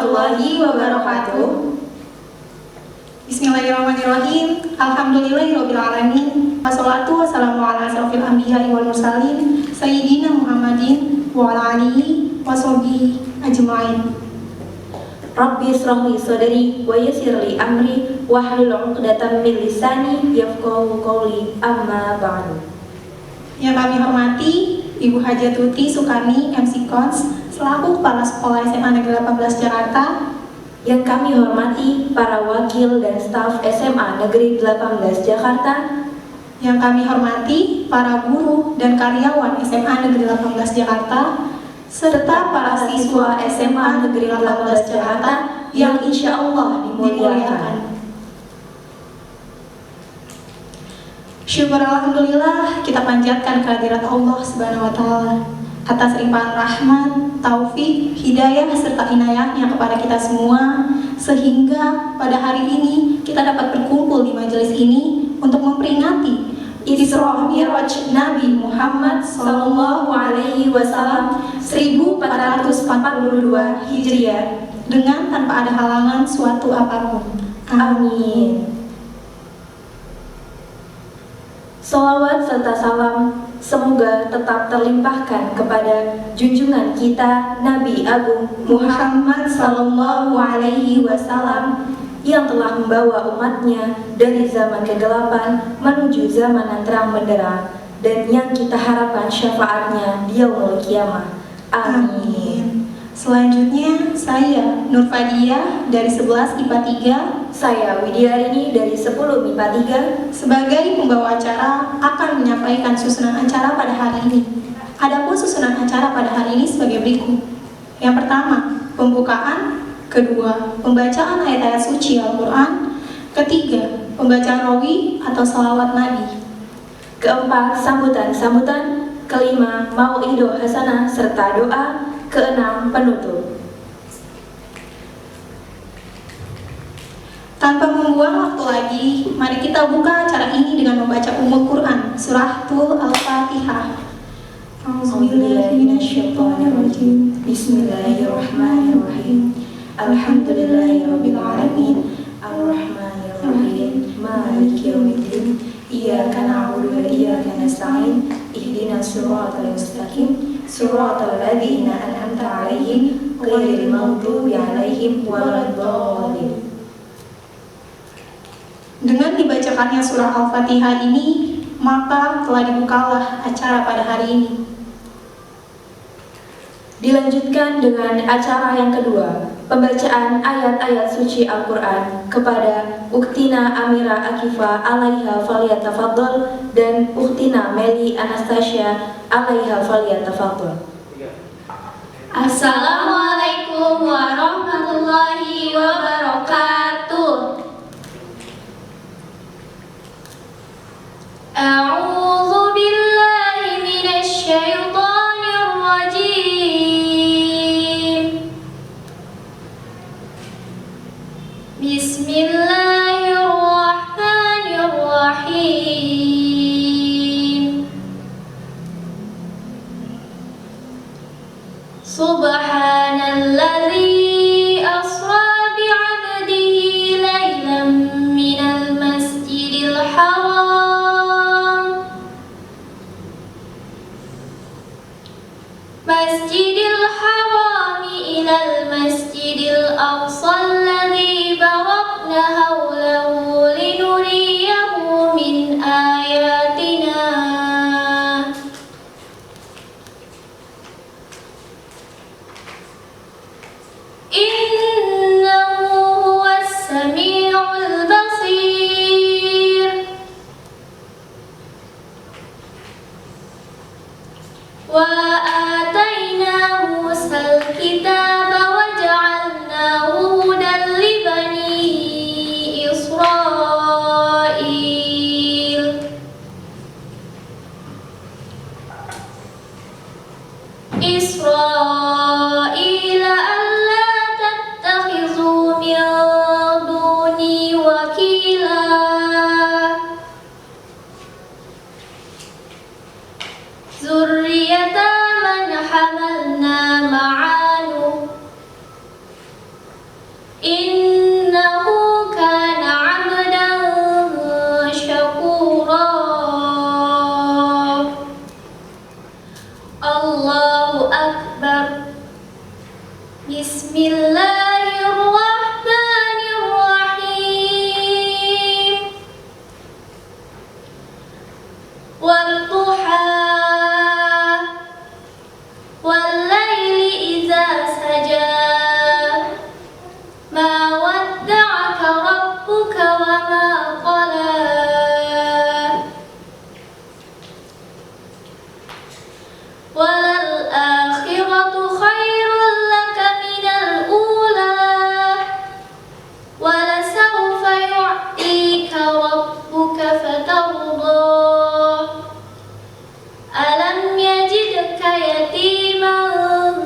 warahmatullahi wabarakatuh. Bismillahirrahmanirrahim. Alhamdulillahirabbil alamin. Wassalatu wassalamu ala asrofil anbiya'i wal mursalin sayyidina Muhammadin wa ala alihi washabihi ajmain. Rabbi israhli sadri wa yassirli amri wahlul 'uqdatam min lisani yafqahu qawli, amma ba'du. Yang kami hormati Ibu Hajatuti Sukani MC Kons selaku Kepala Sekolah SMA Negeri 18 Jakarta. Yang kami hormati para wakil dan staf SMA Negeri 18 Jakarta. Yang kami hormati para guru dan karyawan SMA Negeri 18 Jakarta serta para siswa SMA Negeri 18 Jakarta yang insya Allah dimuliakan. Syukur alhamdulillah kita panjatkan kehadirat Allah Subhanahu wa taala atas limpahan rahmat, taufik, hidayah serta inayahnya kepada kita semua, sehingga pada hari ini kita dapat berkumpul di majelis ini untuk memperingati Isra Mi'raj Nabi Muhammad sallallahu alaihi wasallam 1442 Hijriah dengan tanpa ada halangan suatu apapun. Amin. Salawat serta salam semoga tetap terlimpahkan kepada junjungan kita Nabi Agung Muhammad sallallahu alaihi wasallam yang telah membawa umatnya dari zaman kegelapan menuju zaman yang terang benderang, dan yang kita harapkan syafaatnya di yaumul kiamah. Amin. Selanjutnya saya Nur Fadiyah dari 11 IPA 3, saya Widiarini dari 10 MIPA 3 sebagai pembawa acara akan menyampaikan susunan acara pada hari ini. Adapun susunan acara pada hari ini sebagai berikut. Yang pertama, pembukaan. Kedua, pembacaan ayat-ayat suci Al-Quran. Ketiga, pembacaan rawi atau salawat Nabi. Keempat, sambutan-sambutan. Kelima, mau'idoh hasanah serta doa. Keenam, penutup. Tanpa membuang waktu lagi, mari kita buka acara ini dengan membaca Ummul Quran, Suratul Al-Fatihah. A'udzubillahiminasyaitonirrajim. Bismillahirrahmanirrahim. Alhamdulillahirabbil alamin. Arrahmanirrahim. Maliki yaumiddin. Iyyaka na'budu wa iyyaka nasta'in. Ihdinas siratal mustaqim. Siratal ladzina an'amta 'alaihim ghairil maghdubi 'alaihim waladdallin. Dengan dibacakannya surah Al-Fatihah ini, maka telah dibukalah acara pada hari ini. Dilanjutkan dengan acara yang kedua, pembacaan ayat-ayat suci Al-Quran kepada Uktina Amira Akifa alaiha falyatafaddal dan Uktina Meli Anastasia alaiha falyatafaddal. Assalamualaikum warahmatullahi wabarakatuh. A'udzu billahi minasy syaithanir rajim. Bismillahirrahmanirrahim. Subhanalladzi asra bi'abdihi laylan minal masjidil haram Masjidil Harami ilal Masjidil Aqsa alladzi barakna hawlahu linuriyahu min ayatina. Innahu huwas sami'ul basir. Wa آتَيْنَا مُوسَى الْكِتَابَ وَجَعَلْنَاهُ Bismillahirrahmanirrahim. Wadduha wallaili idza saja ma wadda'aka rabbuka wa ma qala walal akhiratu khairul laka minal ula walasawfa yu'tika rabbuka fatarda alam yajidka yatiman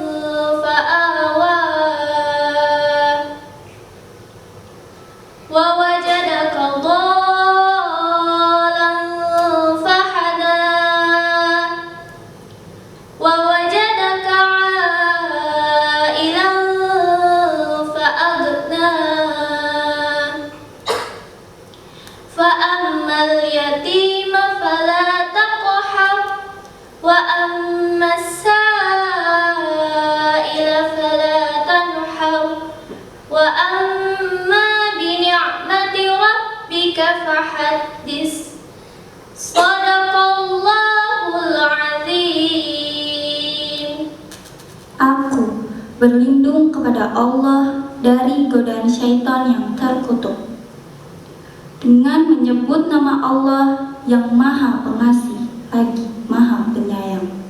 fa'awa wa wajadaka dhalan fahada wa wajadaka 'ailan fa'aghna fa ammal yatima fala taqhar wa ammas sa'ila fala tanhar wa amma bi ni'mati rabbika fahaddis. Shadaqallahul azim. Aku berlindung kepada Allah dari godaan syaitan yang terkutuk dengan menyebut nama Allah yang Maha Pengasih lagi Maha Penyayang.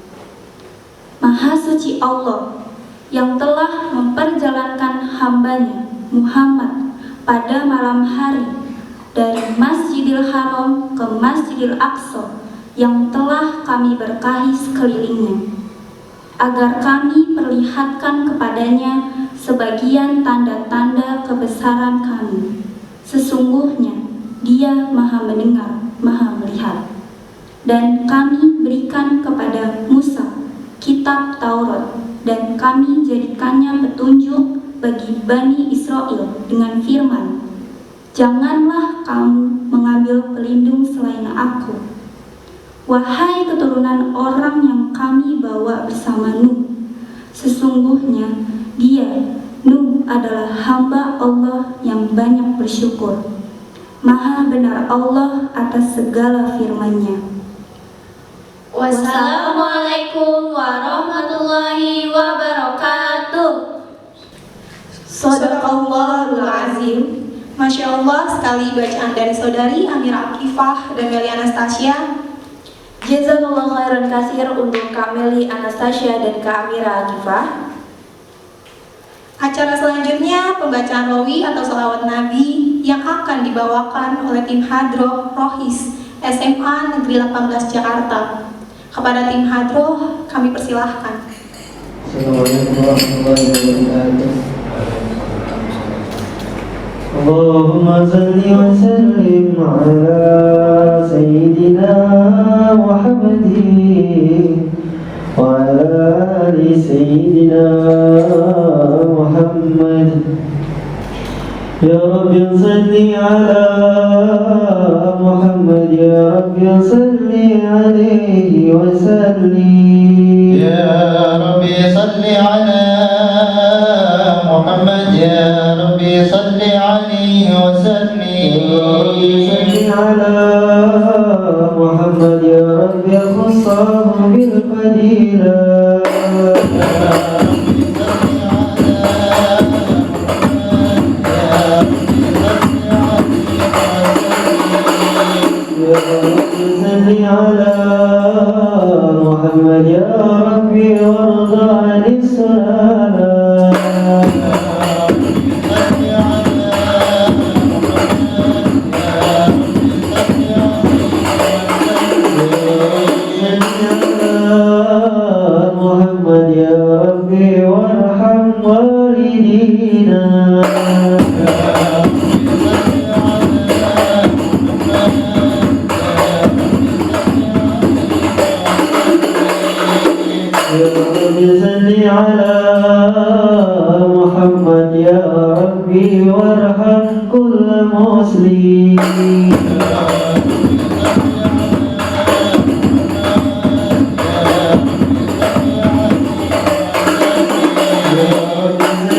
Maha suci Allah yang telah memperjalankan hambanya Muhammad pada malam hari dari Masjidil Haram ke Masjidil Aqsa yang telah kami berkahi sekelilingnya, agar kami perlihatkan kepadanya sebagian tanda-tanda kebesaran kami. Sesungguhnya Dia Maha Mendengar, Maha Melihat. Dan kami berikan kepada Musa kitab Taurat, dan kami jadikannya petunjuk bagi Bani Israel dengan firman, janganlah kamu mengambil pelindung selain aku. Wahai keturunan orang yang kami bawa bersama Nuh, sesungguhnya dia, Nuh, adalah hamba Allah yang banyak bersyukur. Maha benar Allah atas segala firman-Nya. Wassalamualaikum warahmatullahi wabarakatuh. Shadaqallahul azim. Masya Allah, sekali bacaan dari saudari Amira Akifah dan Meli Anastasia. Jazakallah khairan katsir untuk Kak Meli Anastasia dan Kak Amira Akifah. Acara selanjutnya pembacaan rawi atau salawat Nabi yang akan dibawakan oleh tim Hadroh Rohis SMA Negeri 18 Jakarta. Kepada tim Hadroh kami persilahkan. Assalamualaikum warahmatullahi wabarakatuh. Allahumma salli wa sallim ala Sayyidina Muhammadin wa ala ali Sayyidina Muhammad. Ya Rabbi salli ala Muhammad, ya Rabbi salli alaihi wa sallim. يا ربي صل على محمد يا ربي صل عليه وسلم صل على محمد يا ربي خصه بالفضيلة. صل على محمد يا ربي وارض عن السلامة. محمد يا ربي وارحم والدينا. صل على محمد يا ربي وارحم كل مسلم. صل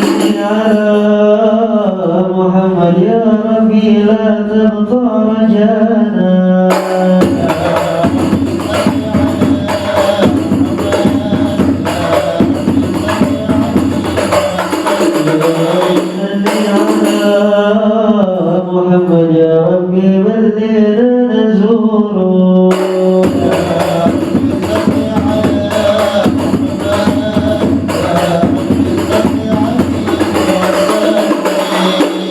على محمد يا ربي لا تقطع رجانا محمد يا ربي بلغنا نزوره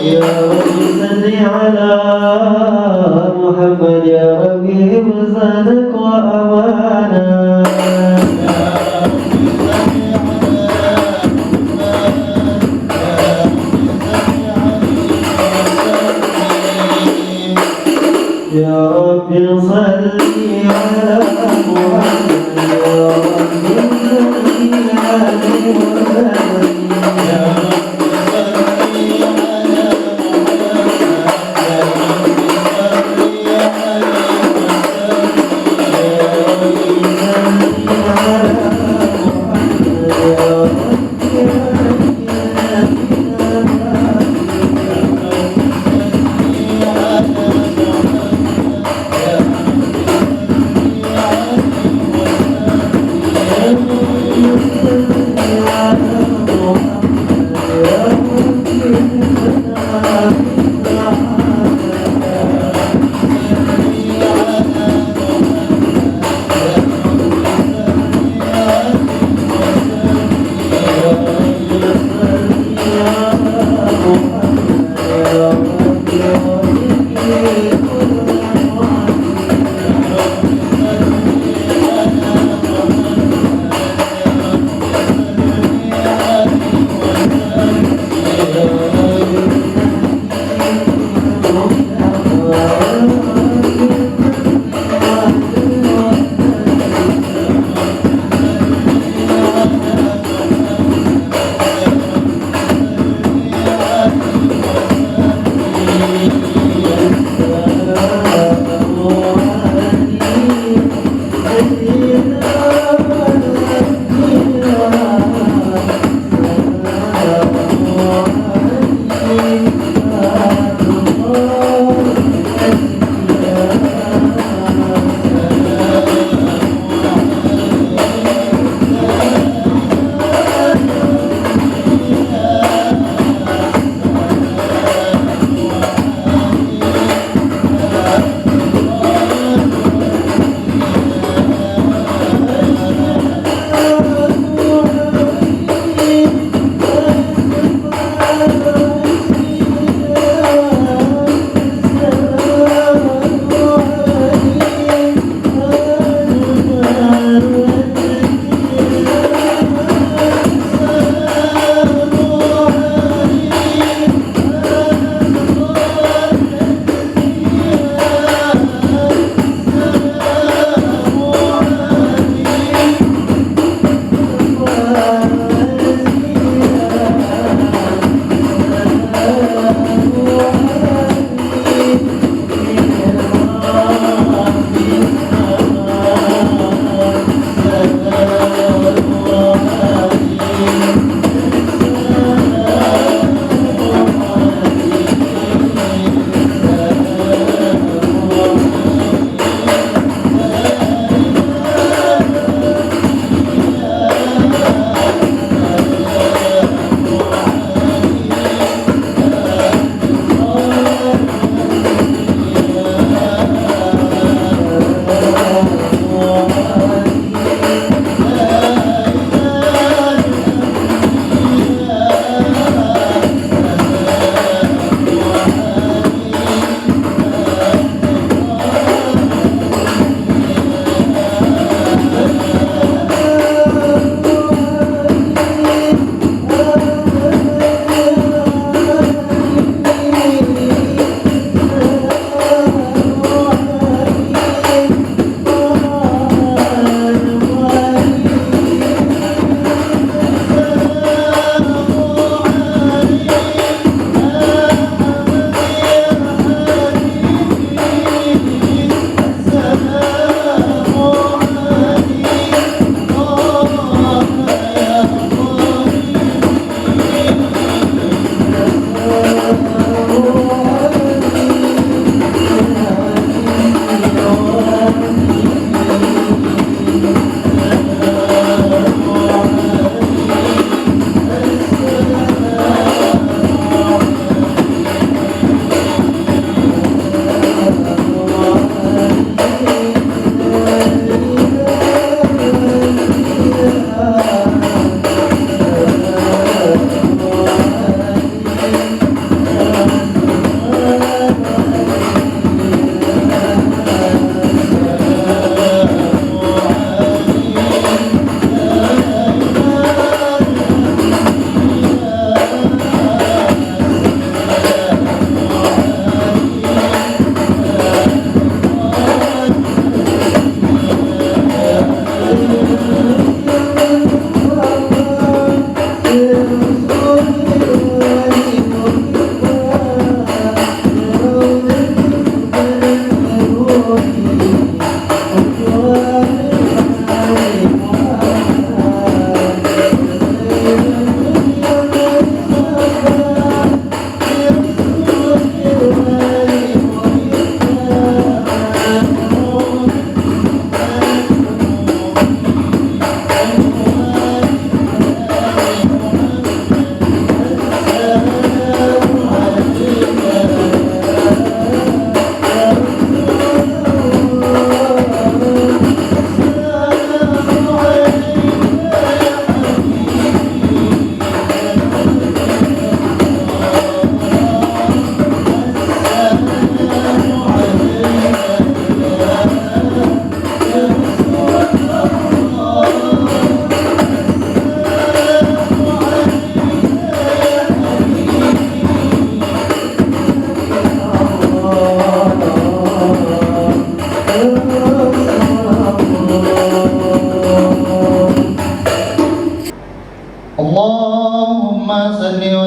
يا ربي صل على محمد يا ربي حفظك وأمانا يا رب صل على محمد يا رب صل عليه وسلم يا رب صل على محمد يا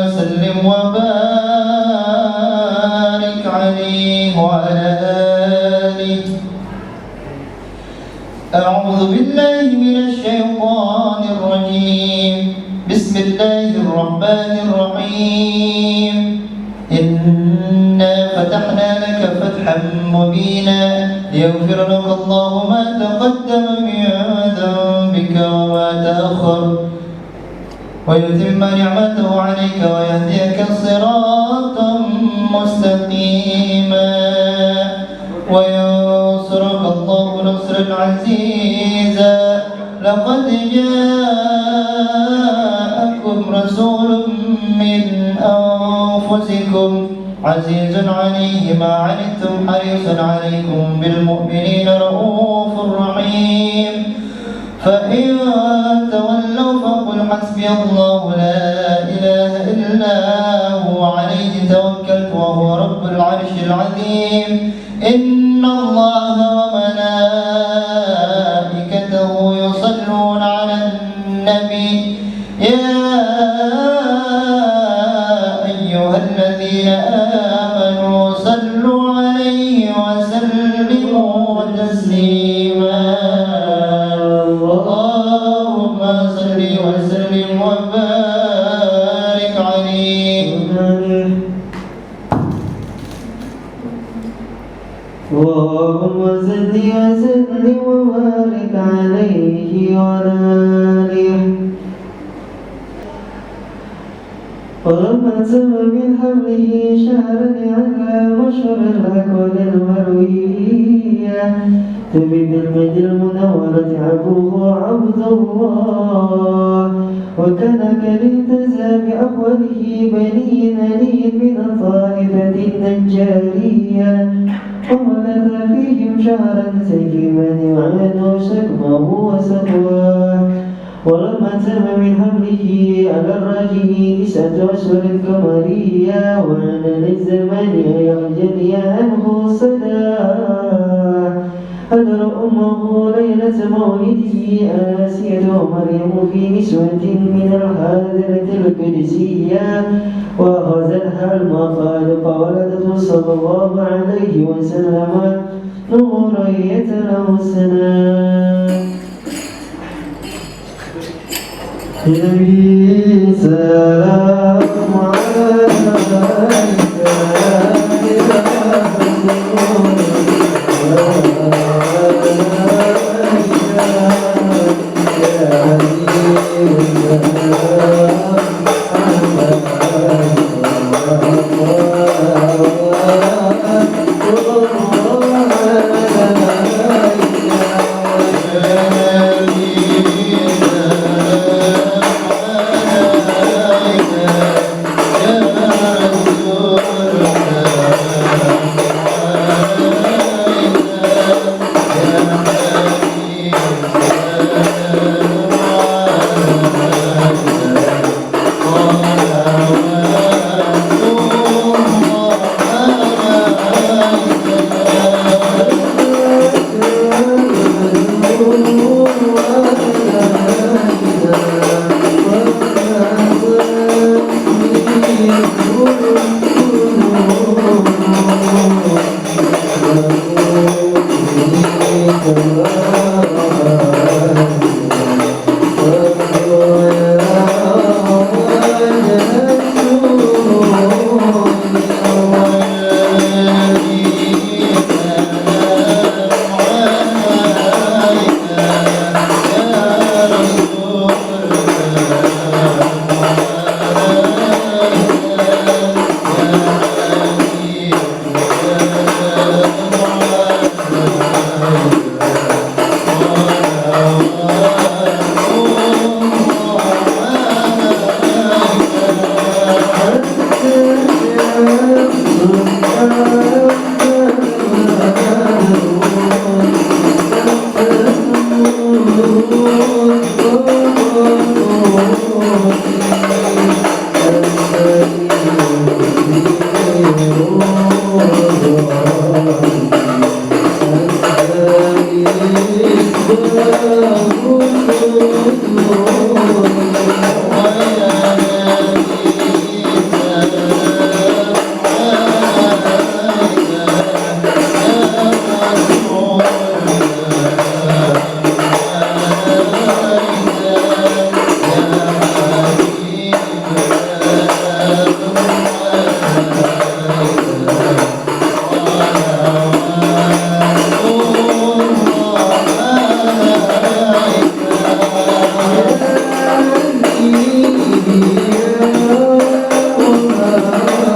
وسلم وبارك عليه وعلى آله. أعوذ بالله من الشيطان الرجيم. بسم الله الرحمن الرحيم. إنا فتحنا لك فتحا مبينا ليغفر لك الله ما تقدم من ذنبك وما تأخر ويتم نعمته عليك ويهديك صراطا مستقيما وينصرك الله نصرا عزيزا. لقد جاءكم رسول من أنفسكم عزيز عليه ما عنتم حريص عليكم بالمؤمنين رؤوف رحيم. فإن تولوا فقل حسبي الله لا إله إلا هو عليه توكلت وهو رب العرش العظيم. إن الله وملائكته يصلون على النبي يا أيها الذين آمنوا صلوا عليه وسلموا تسليما. اللهم صل وسلم وبارك عليه. اللهم صل وسلم وبارك عليه وعلى آله. ولما تم من حمله شهرا على مشهر الأكوان المروية تبي بالمد المنورة عبوه عبد الله وكان كالالتزى بأخوله بني نلي من الطائفة النجارية ومكث فيهم شهرا سجيما يعانوا شكمه وسقواه. ولما تم من حمله على الراجح 9 أشهر قمرية وعن للزمان يخجل عنه صداه. أدر أمه ليلة مولده آسية ومريم في نسوة من الحاضرة القدسية وأخذتها المقال فولدته صلى الله عليه وسلم نورا يتلوسنا. نبي سلام عليك السلام عليك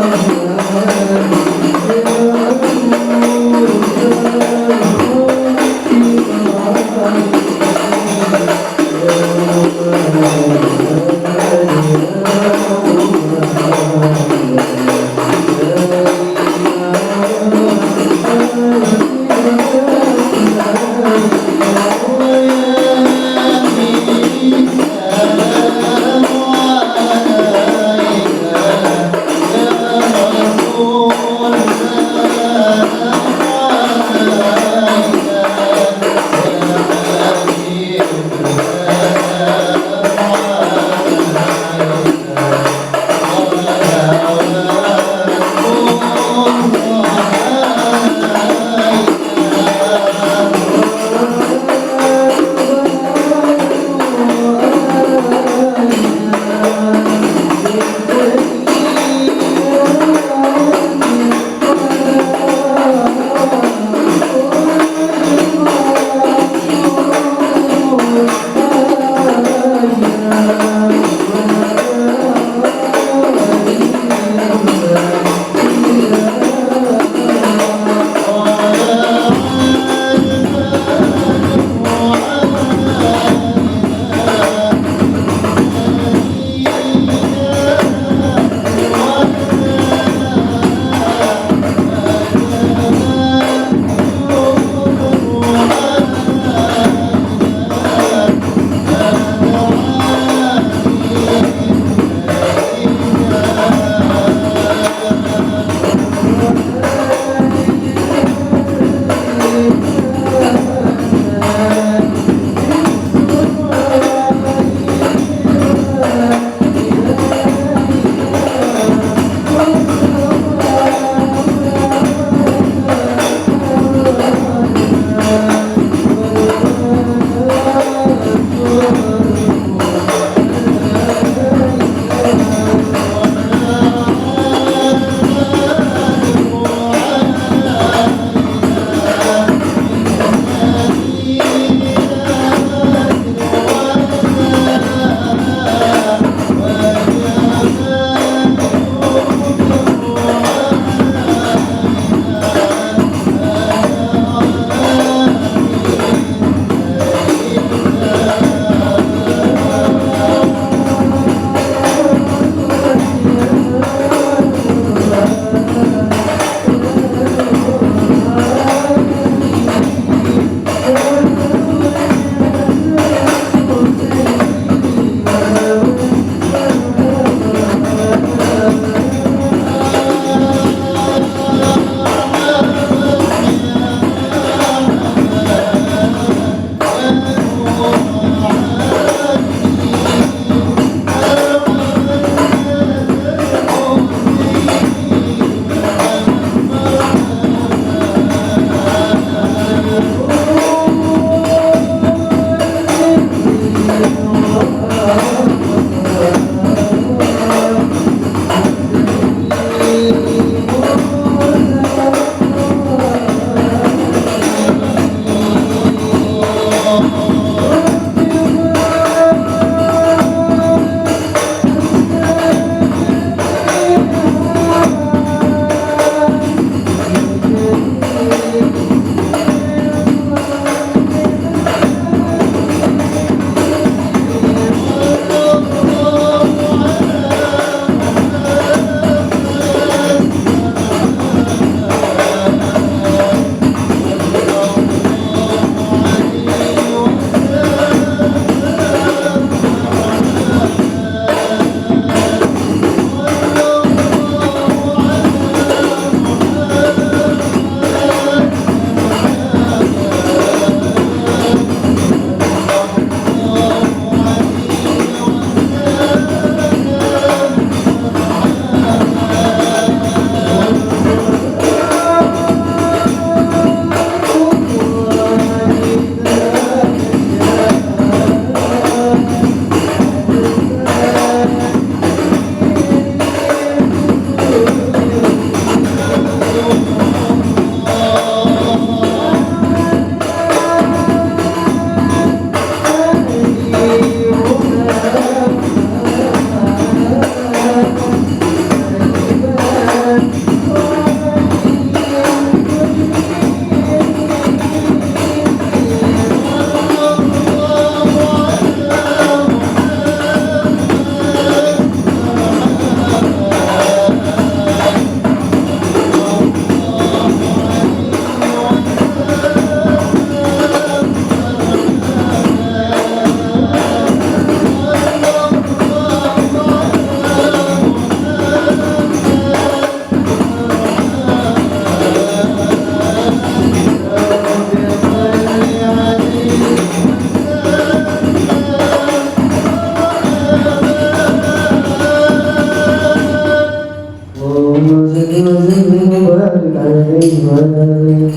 اللهم صل وسلم وبارك عليه وعلى آله.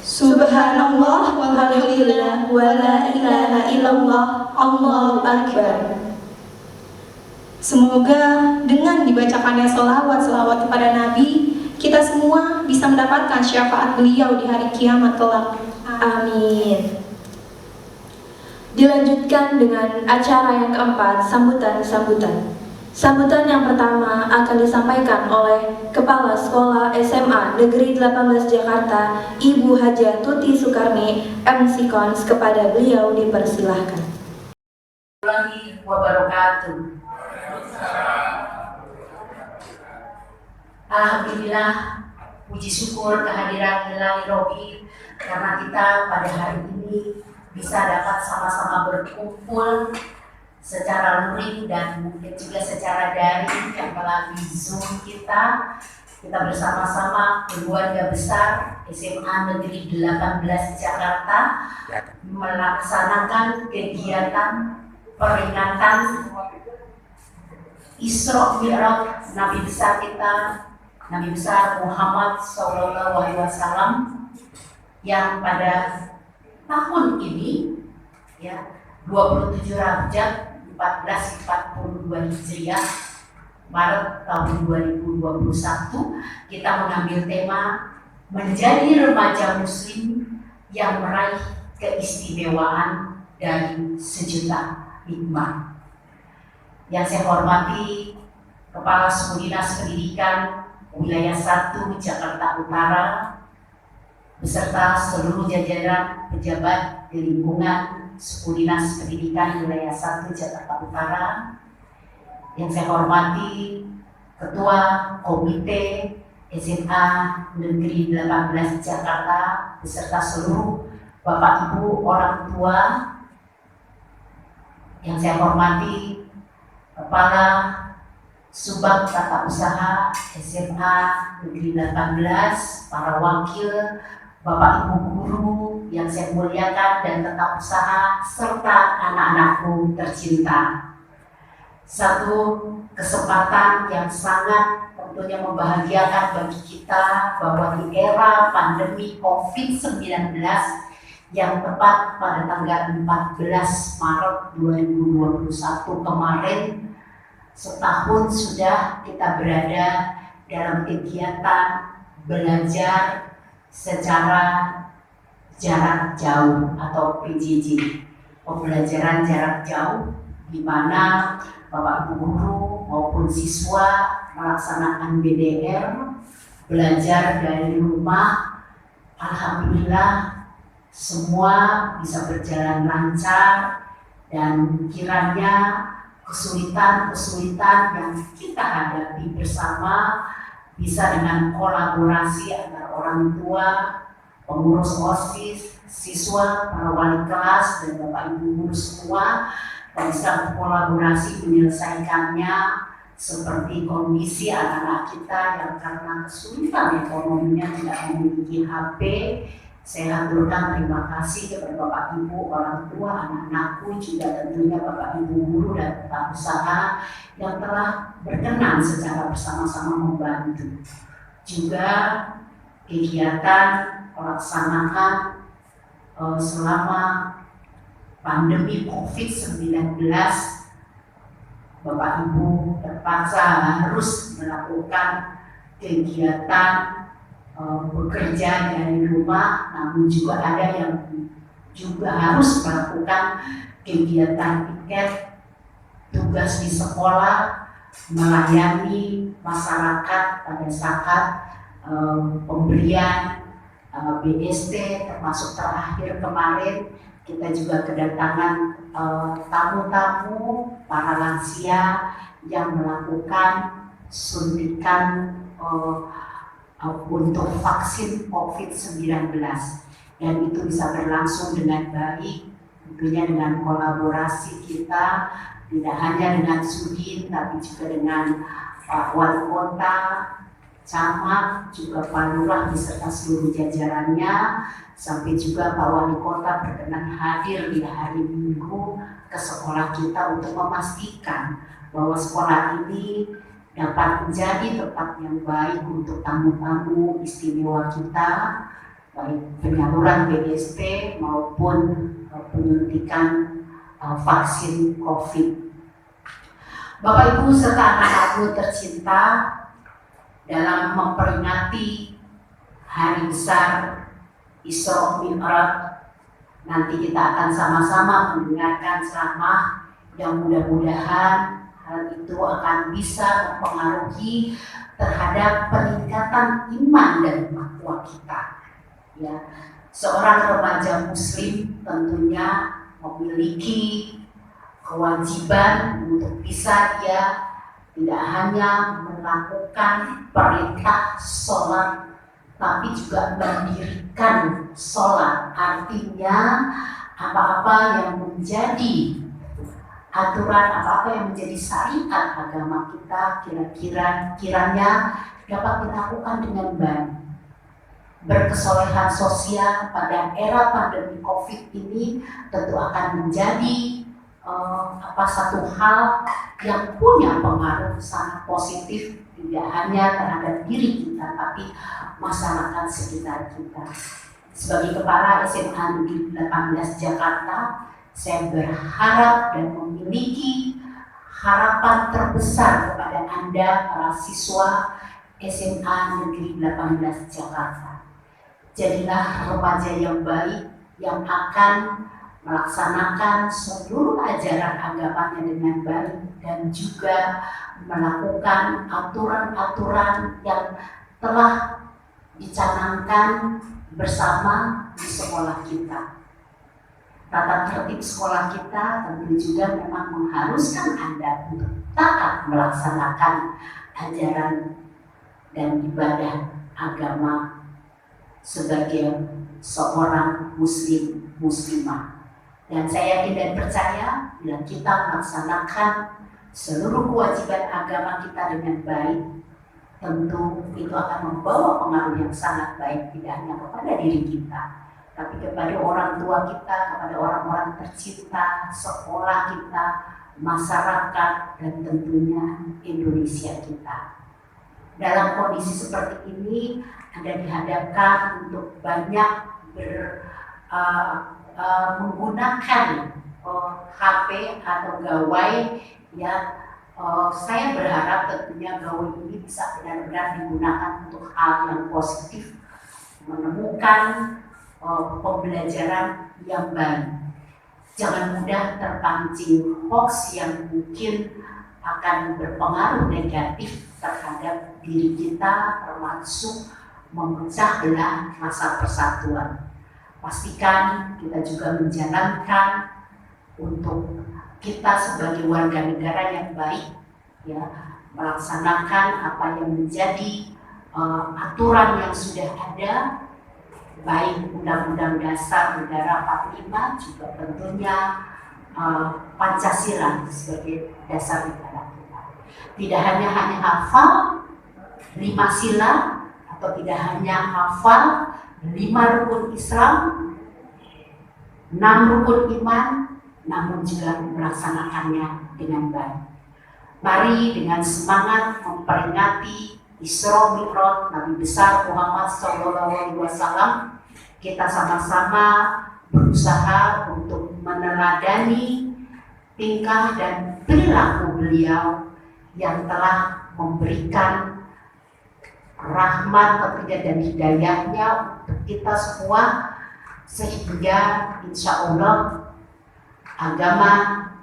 Subhanallah walhamdulillah wa la ilaha illallah Allahu Akbar. Semoga dengan dibacakannya selawat kepada Nabi, kita semua bisa mendapatkan syafaat beliau di hari kiamat kelak. Amin. Dilanjutkan dengan acara yang keempat, sambutan. Sambutan yang pertama akan disampaikan oleh Kepala Sekolah SMA Negeri 18 Jakarta, Ibu Hajah Tuti Sukarni, MC Kons. Kepada beliau dipersilahkan. Warahmatullahi wabarakatuh. Alhamdulillah, puji syukur kehadiran Ilahi Robi karena kita pada hari ini bisa dapat sama-sama berkumpul secara luring dan mungkin juga secara daring yang melalui Zoom kita bersama-sama keluarga besar SMA Negeri 18 Jakarta melaksanakan kegiatan peringatan Isra Mi'raj Nabi besar kita, Nabi besar Muhammad SAW, yang pada tahun ini ya 27 Rajab 1442 Hijriah, Maret tahun 2021, kita mengambil tema menjadi remaja muslim yang meraih keistimewaan dari sejuta hikmah. Yang saya hormati Kepala Suku Dinas Pendidikan Wilayah 1 Jakarta Utara beserta seluruh jajaran pejabat di lingkungan Suku Dinas Pendidikan Wilayah 1 Jakarta Utara. Yang saya hormati Ketua Komite SMA Negeri 18 Jakarta beserta seluruh Bapak Ibu orang tua. Yang saya hormati Kepala Subbag Tata Usaha SMA Negeri 18, para wakil, Bapak Ibu guru yang saya muliakan dan tata usaha, serta anak-anakku tercinta. Satu kesempatan yang sangat tentunya membahagiakan bagi kita bahwa di era pandemi COVID-19 yang tepat pada tanggal 14 Maret 2021 kemarin, setahun sudah kita berada dalam kegiatan belajar secara jarak jauh atau PJJ, pembelajaran jarak jauh, di mana Bapak Ibu guru maupun siswa melaksanakan BDR, belajar dari rumah. Alhamdulillah semua bisa berjalan lancar, dan kiranya kesulitan-kesulitan yang kita hadapi bersama bisa dengan kolaborasi antara orang tua, pengurus OSIS, siswa, para wali kelas, dan Bapak Ibu guru semua bisa berkolaborasi menyelesaikannya, seperti kondisi anak-anak kita yang karena kesulitan ekonominya tidak memiliki HP. Saya haturkan terima kasih kepada Bapak Ibu orang tua, anak-anakku, juga tentunya Bapak Ibu guru dan tata usaha yang telah berkenan secara bersama-sama membantu. Juga kegiatan melaksanakan selama pandemi COVID-19, Bapak Ibu terpaksa harus melakukan kegiatan bekerja dari rumah, namun juga ada yang juga harus melakukan kegiatan piket, tugas di sekolah, melayani masyarakat pada saat pemberian BST, termasuk terakhir kemarin kita juga kedatangan tamu-tamu para lansia yang melakukan suntikan untuk vaksin COVID-19, dan itu bisa berlangsung dengan baik, tentunya dengan kolaborasi kita, tidak hanya dengan Sudin tapi juga dengan Pak Wali Kota, Camat, juga Pak Lurah beserta seluruh jajarannya, sampai juga Pak Wali Kota berkenan hadir di hari Minggu ke sekolah kita untuk memastikan bahwa sekolah ini dapat menjadi tempat yang baik untuk tamu-tamu istimewa kita, baik penyaluran BST maupun penyuntikan vaksin COVID. Bapak Ibu serta anak-anakku tercinta, dalam memperingati hari besar Isra Mi'raj, nanti kita akan sama-sama mendengarkan ceramah yang mudah-mudahan hal itu akan bisa mempengaruhi terhadap peningkatan iman dan takwa kita. Ya, seorang remaja Muslim tentunya memiliki kewajiban untuk bisa dia tidak hanya melakukan perintah sholat, tapi juga mendirikan sholat. Artinya apa-apa yang menjadi aturan, apa-apa yang menjadi syariat agama kita kiranya dapat dilakukan dengan baik. Berkesolehan sosial pada era pandemi COVID ini tentu akan menjadi satu hal yang punya pengaruh sangat positif, tidak hanya terhadap diri kita tapi masyarakat sekitar kita. Sebagai Kepala SMA Negeri 18 Jakarta, saya berharap dan memiliki harapan terbesar kepada Anda para siswa SMA Negeri 18 Jakarta. Jadilah remaja yang baik yang akan melaksanakan seluruh ajaran agamanya dengan baik dan juga melakukan aturan-aturan yang telah dicanangkan bersama di sekolah kita. Tata tertib sekolah kita tentu juga memang mengharuskan Anda untuk taat melaksanakan ajaran dan ibadah agama sebagai seorang muslimah. Dan saya yakin dan percaya bila kita melaksanakan seluruh kewajiban agama kita dengan baik, tentu itu akan membawa pengaruh yang sangat baik tidak hanya kepada diri kita, tapi kepada orang tua kita, kepada orang-orang tercinta, sekolah kita, masyarakat, dan tentunya Indonesia kita. Dalam kondisi seperti ini, Anda dihadapkan untuk banyak menggunakan HP atau gawai ya. Saya berharap tentunya gawai ini bisa benar-benar digunakan untuk hal yang positif, menemukan pembelajaran yang baik. Jangan mudah terpancing hoax yang mungkin akan berpengaruh negatif terhadap diri kita, termasuk memecah belah rasa persatuan. Pastikan kita juga menjalankan untuk kita sebagai warga negara yang baik, ya, melaksanakan apa yang menjadi aturan yang sudah ada, baik Undang-Undang Dasar Negara 45, juga tentunya Pancasila sebagai dasar negara kita. Tidak hanya hafal 5 sila atau tidak hanya hafal 5 rukun Islam, 6 rukun iman, namun juga melaksanakannya dengan baik. Mari dengan semangat memperingati Isra Mi'raj Nabi besar Muhammad SAW, kita sama-sama berusaha untuk meneladani tingkah dan perilaku beliau yang telah memberikan rahmat tentunya dan hidayahnya untuk kita semua, sehingga insya Allah agama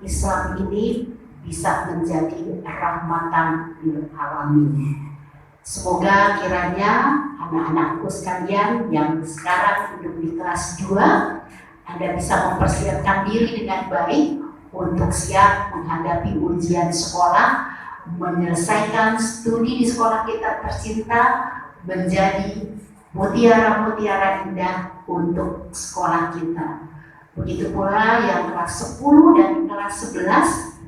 Islam ini bisa menjadi rahmatan lil alamin. Semoga kiranya anak-anakku sekalian yang sekarang duduk di kelas 2, Anda bisa mempersiapkan diri dengan baik untuk siap menghadapi ujian sekolah, menyelesaikan studi di sekolah kita tercinta, menjadi mutiara-mutiara indah untuk sekolah kita. Begitu pula yang kelas 10 dan kelas 11,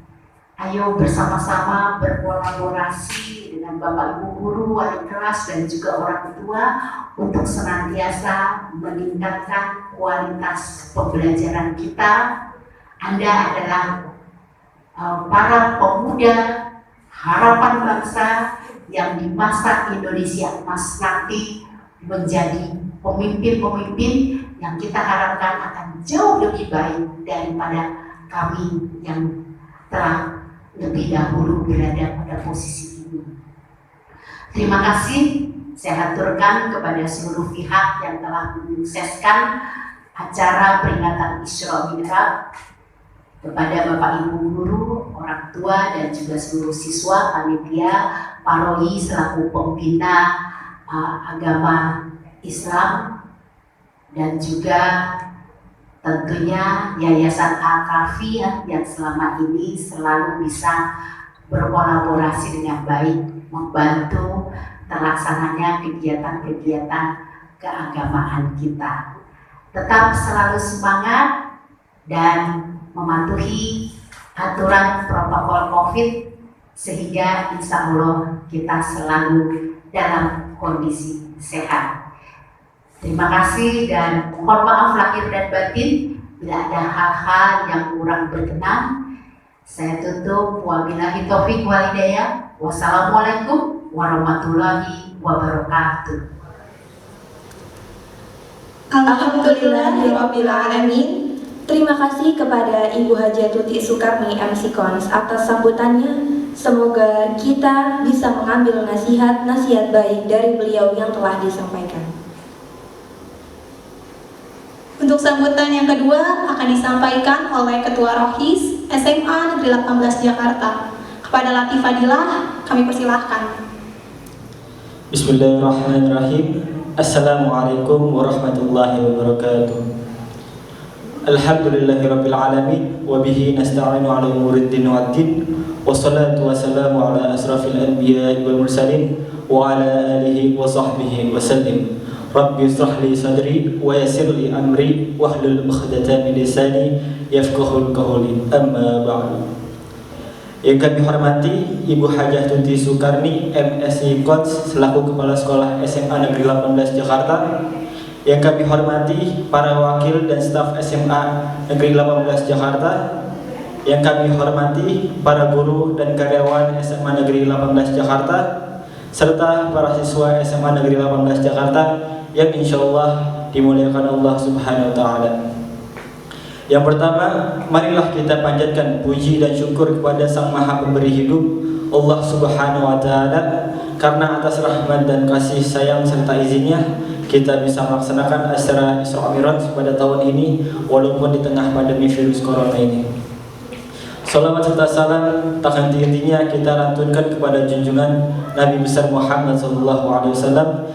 ayo bersama-sama berkolaborasi dengan Bapak Ibu guru, wali kelas, dan juga orang tua untuk senantiasa meningkatkan kualitas pembelajaran kita. Anda adalah para pemuda harapan bangsa yang di masa Indonesia emas nanti menjadi pemimpin-pemimpin yang kita harapkan akan jauh lebih baik daripada kami yang telah lebih dahulu berada pada posisi ini. Terima kasih saya haturkan kepada seluruh pihak yang telah menyukseskan acara peringatan Isra Mi'raj, kepada Bapak Ibu guru, orang tua dan juga seluruh siswa, panitia, paroi selaku pembina agama Islam, dan juga tentunya Yayasan Al-Kafi yang selama ini selalu bisa berkolaborasi dengan baik membantu terlaksananya kegiatan-kegiatan keagamaan kita. Tetap selalu semangat dan mematuhi aturan protokol COVID sehingga insya Allah kita selalu dalam kondisi sehat. Terima kasih dan mohon maaf lahir dan batin bila ada hal-hal yang kurang berkenan. Saya tutup, wabillahi taufiq wal hidayah. Wassalamualaikum warahmatullahi wabarakatuh. Alhamdulillahirabbil alamin. Terima kasih kepada Ibu Haja Tuti Sukarni MC Kons atas sambutannya. Semoga kita bisa mengambil nasihat-nasihat baik dari beliau yang telah disampaikan. Untuk sambutan yang kedua akan disampaikan oleh Ketua Rohis SMA Negeri 18 Jakarta. Kepada Latif Fadilah, kami persilahkan. Bismillahirrahmanirrahim. Assalamualaikum warahmatullahi wabarakatuh. Alhamdulillahirabbil alamin wa bihi nasta'inu 'ala umuriddin waddin wassalatu wassalamu 'ala asrafil anbiya'i wal mursalin wa 'ala alihi wa sahbihi wa sallim. Rabbi ishrah li sadri wa yassir li amri wahlul 'uqdatam min lisani yafqahul qawli. Amma ba'du. Yang kami hormati Ibu Hajah Tuti Sukarni MSI Coach selaku Kepala Sekolah SMA Negeri 18 Jakarta. Yang kami hormati para wakil dan staf SMA Negeri 18 Jakarta. Yang kami hormati para guru dan karyawan SMA Negeri 18 Jakarta, serta para siswa SMA Negeri 18 Jakarta yang insya Allah dimuliakan Allah Subhanahu wa Ta'ala. Yang pertama, marilah kita panjatkan puji dan syukur kepada Sang Maha Pemberi Hidup, Allah Subhanahu wa Ta'ala, karena atas rahmat dan kasih sayang serta izinnya kita bisa melaksanakan acara Isra Mi'raj pada tahun ini walaupun di tengah pandemi virus corona ini. Salawat serta salam tak henti-hentinya kita lantunkan kepada junjungan Nabi besar Muhammad SAW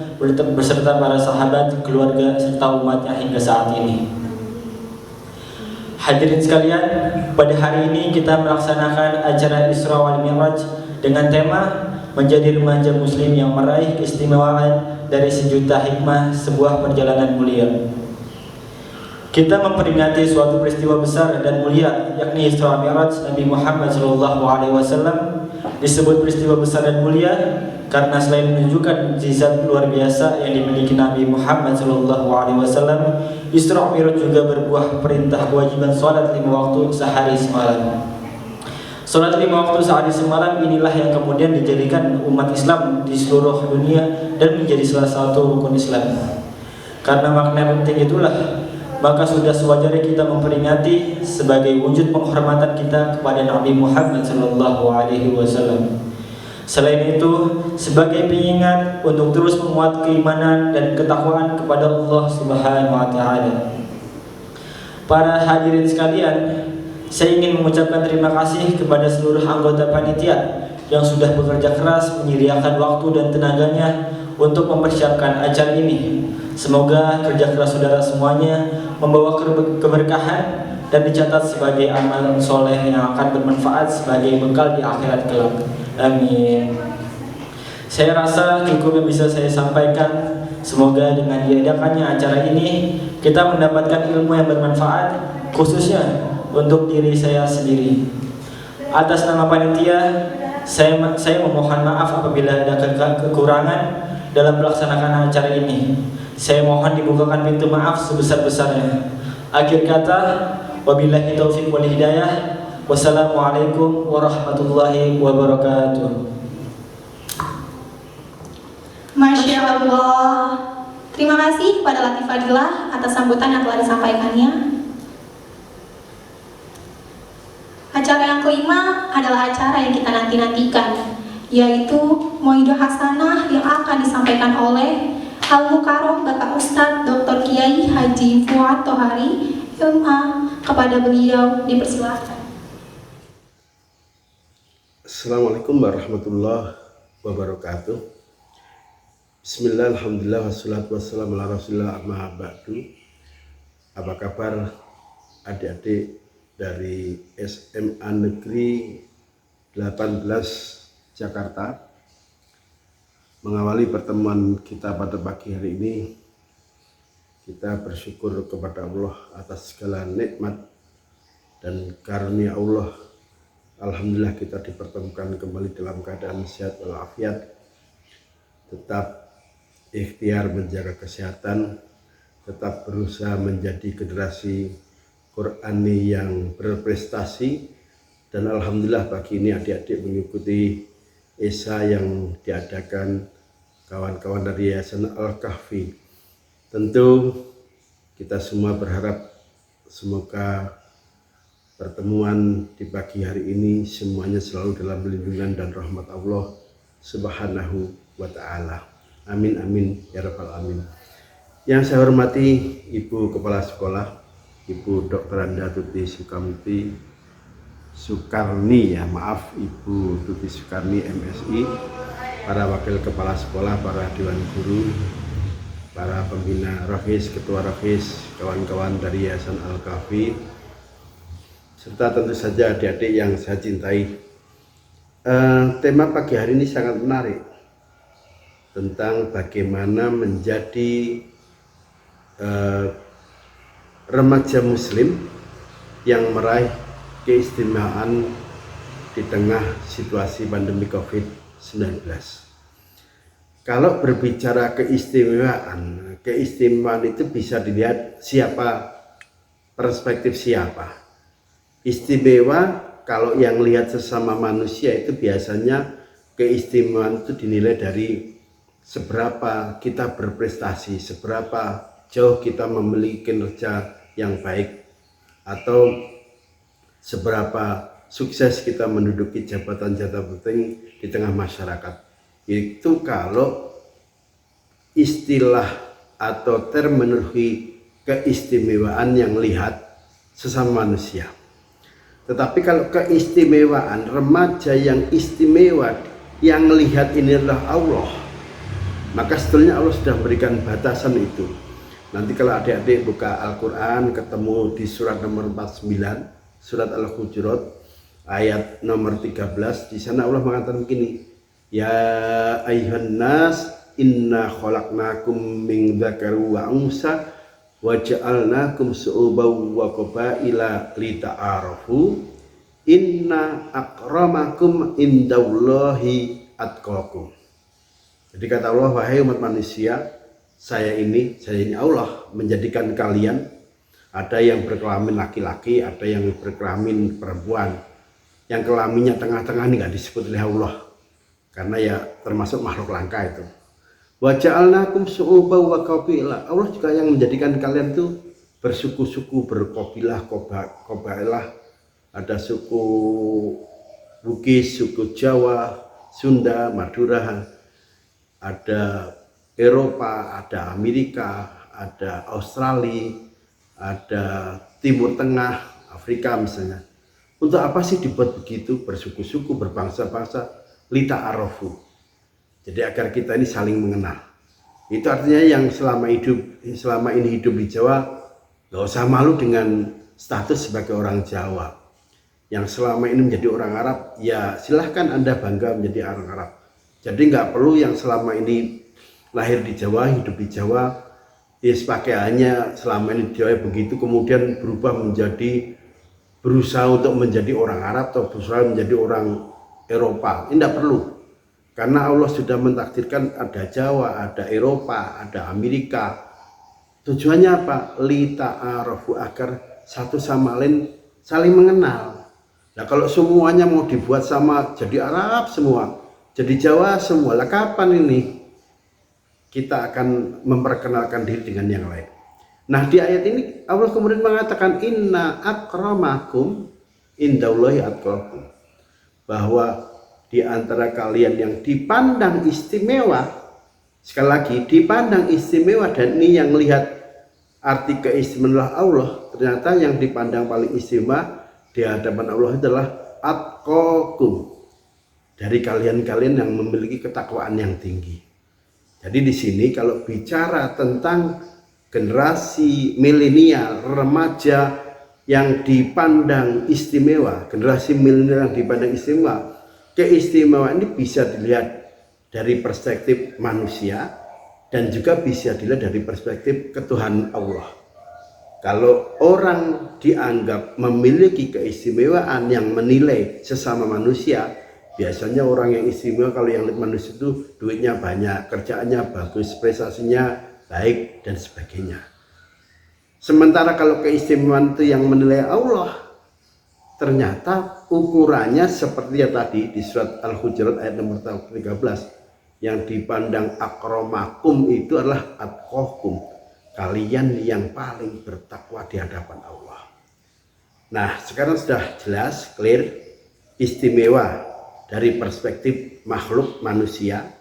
beserta para sahabat, keluarga serta umatnya hingga saat ini. Hadirin sekalian, pada hari ini kita melaksanakan acara Isra wal Mi'raj dengan tema menjadi remaja muslim yang meraih keistimewaan dari sejuta hikmah sebuah perjalanan mulia. Kita memperingati suatu peristiwa besar dan mulia, yakni Isra Mi'raj Nabi Muhammad SAW. Disebut peristiwa besar dan mulia karena selain menunjukkan mukjizat luar biasa yang dimiliki Nabi Muhammad SAW, Isra Mi'raj juga berbuah perintah kewajiban sholat 5 waktu sehari semalam. Sholat 5 waktu sehari semalam inilah yang kemudian dijadikan umat Islam di seluruh dunia dan menjadi salah satu rukun Islam. Karena makna penting itulah, maka sudah sewajarnya kita memperingati sebagai wujud penghormatan kita kepada Nabi Muhammad SAW. Selain itu, sebagai pengingat untuk terus menguat keimanan dan ketakwaan kepada Allah Subhanahu wa Ta'ala. Para hadirin sekalian, saya ingin mengucapkan terima kasih kepada seluruh anggota panitia yang sudah bekerja keras menyediakan waktu dan tenaganya untuk mempersiapkan acara ini. Semoga kerja keras saudara semuanya membawa keberkahan dan dicatat sebagai amal soleh yang akan bermanfaat sebagai bekal di akhirat kelak. Amin. Saya rasa cukup yang bisa saya sampaikan. Semoga dengan diadakannya acara ini kita mendapatkan ilmu yang bermanfaat, khususnya untuk diri saya sendiri. Atas nama panitia, saya memohon maaf apabila ada kekurangan dalam melaksanakan acara ini. Saya mohon dibukakan pintu maaf sebesar-besarnya. Akhir kata, wabillahi taufiq wal hidayah. Wassalamualaikum warahmatullahi wabarakatuh. Masya Allah. Terima kasih kepada Latif Fadilah atas sambutan yang telah disampaikannya. Acara yang kelima adalah acara yang kita nanti-nantikan, yaitu Mau'idah Hasanah yang akan disampaikan oleh Al-Mukarram Bapak Ustadz Dr. Kiai Haji Fuad Tohari, MA. Kepada beliau dipersilahkan. Assalamualaikum warahmatullahi wabarakatuh. Bismillah, alhamdulillah, wassalatu wassalamu ala rasulillah, amma ba'du. Apa kabar adik-adik dari SMA Negeri 18 Jakarta? Mengawali pertemuan kita pada pagi hari ini, kita bersyukur kepada Allah atas segala nikmat dan karunia Allah. Alhamdulillah kita dipertemukan kembali dalam keadaan sehat walafiat, tetap ikhtiar menjaga kesehatan, tetap berusaha menjadi generasi Qurani yang berprestasi. Dan alhamdulillah pagi ini adik-adik mengikuti Esa yang diadakan kawan-kawan dari Yayasan Al-Kahfi. Tentu kita semua berharap semoga pertemuan di pagi hari ini semuanya selalu dalam lindungan dan rahmat Allah Subhanahu wa ta'ala. Amin amin ya rabbal alamin. Yang saya hormati Ibu Kepala Sekolah, Ibu Dr. Anda Tuti Sukarni, Ibu Tuti Sukarni MSI, para wakil kepala sekolah, para dewan guru, para pembina Rohis, ketua Rohis, kawan-kawan dari Yayasan Al-Kahfi, serta tentu saja adik-adik yang saya cintai. Tema pagi hari ini sangat menarik, tentang bagaimana menjadi remaja muslim yang meraih keistimewaan di tengah situasi pandemi COVID-19. Kalau berbicara keistimewaan itu bisa dilihat perspektif siapa. Istimewa kalau yang lihat sesama manusia itu biasanya keistimewaan itu dinilai dari seberapa kita berprestasi, seberapa jauh kita memiliki kinerja yang baik, atau seberapa sukses kita menduduki jabatan-jabatan penting di tengah masyarakat. Itu kalau istilah atau terminologi keistimewaan yang lihat sesama manusia. Tetapi kalau keistimewaan remaja yang istimewa yang lihat ini adalah Allah, maka sebetulnya Allah sudah memberikan batasan itu. Nanti kalau adik-adik buka Al-Quran ketemu di surat nomor 49, surat Al-Hujurat ayat nomor 13, di sana Allah mengatakan begini, ya ayyuhan nas inna khalaqnakum min dzakari wa unsa wa ja'alnakum syu'uban wa qabaila lita'arafu inna akramakum indallahi atqakum. Jadi kata Allah, wahai umat manusia, saya ini Allah menjadikan kalian, ada yang berkelamin laki-laki, ada yang berkelamin perempuan. Yang kelaminnya tengah-tengah ini nggak disebut oleh Allah, karena ya termasuk makhluk langka itu. Wa ja'alnakum syu'uban wa qabaila. Allah juga yang menjadikan kalian tuh bersuku-suku, berqabilah, qabailah. Ada suku Bugis, suku Jawa, Sunda, Madura, ada Eropa, ada Amerika, ada Australia, ada Timur Tengah, Afrika misalnya. Untuk apa sih dibuat begitu, bersuku-suku, berbangsa-bangsa, lita'arafu. Jadi agar kita ini saling mengenal. Itu artinya yang selama ini hidup di Jawa, gak usah malu dengan status sebagai orang Jawa. Yang selama ini menjadi orang Arab, ya silahkan Anda bangga menjadi orang Arab. Jadi nggak perlu yang selama ini lahir di Jawa, hidup di Jawa, pakaiannya selama ini di Jawa begitu, kemudian berubah menjadi berusaha untuk menjadi orang Arab atau berusaha menjadi orang Eropa. Ini tidak perlu, karena Allah sudah mentakdirkan ada Jawa, ada Eropa, ada Amerika. Tujuannya apa? Lita'arafu, agar satu sama lain saling mengenal. Nah kalau semuanya mau dibuat sama, jadi Arab semua, jadi Jawa semua, lah kapan ini kita akan memperkenalkan diri dengan yang lain? Nah di ayat ini Allah kemudian mengatakan inna akramakum indallahi atqakum, bahwa di antara kalian yang dipandang istimewa, sekali lagi dipandang istimewa, dan ini yang melihat arti keistimewaan Allah, ternyata yang dipandang paling istimewa di hadapan Allah adalah atqakum, dari kalian-kalian yang memiliki ketakwaan yang tinggi. Jadi di sini kalau bicara tentang generasi milenial, remaja yang dipandang istimewa, generasi milenial yang dipandang istimewa, keistimewaan ini bisa dilihat dari perspektif manusia dan juga bisa dilihat dari perspektif ketuhanan Allah. Kalau orang dianggap memiliki keistimewaan yang menilai sesama manusia, biasanya orang yang istimewa kalau yang manusia itu duitnya banyak, kerjaannya bagus, prestasinya baik dan sebagainya. Sementara kalau keistimewaan itu yang menilai Allah, ternyata ukurannya seperti yang tadi di surat Al-Hujurat ayat nomor 13, yang dipandang akramakum itu adalah atqakum, kalian yang paling bertakwa di hadapan Allah. Nah sekarang sudah jelas, clear, istimewa dari perspektif makhluk manusia,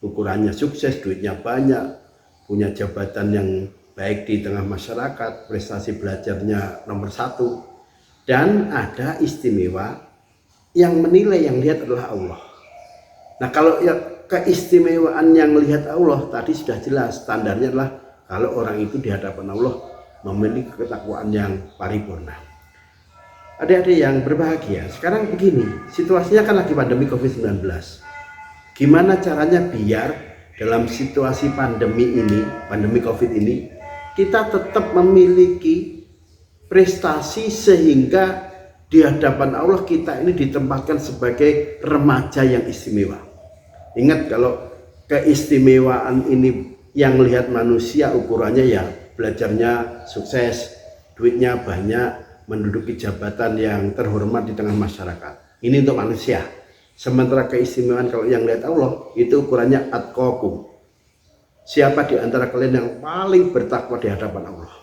ukurannya sukses, duitnya banyak, punya jabatan yang baik di tengah masyarakat, prestasi belajarnya nomor 1. Dan ada istimewa yang menilai, yang lihat adalah Allah. Nah kalau ya keistimewaan yang lihat Allah tadi sudah jelas, standarnya adalah kalau orang itu di hadapan Allah memiliki ketakwaan yang paripurna. Adik-adik yang berbahagia, sekarang begini, situasinya kan lagi pandemi COVID-19. Gimana caranya biar dalam situasi pandemi ini, pandemi COVID ini, kita tetap memiliki prestasi sehingga di hadapan Allah kita ini ditempatkan sebagai remaja yang istimewa. Ingat kalau keistimewaan ini yang melihat manusia ukurannya ya belajarnya sukses, duitnya banyak, menduduki jabatan yang terhormat di tengah masyarakat. Ini untuk manusia. Sementara keistimewaan kalau yang lihat Allah itu ukurannya atqakum. Siapa di antara kalian yang paling bertakwa di hadapan Allah?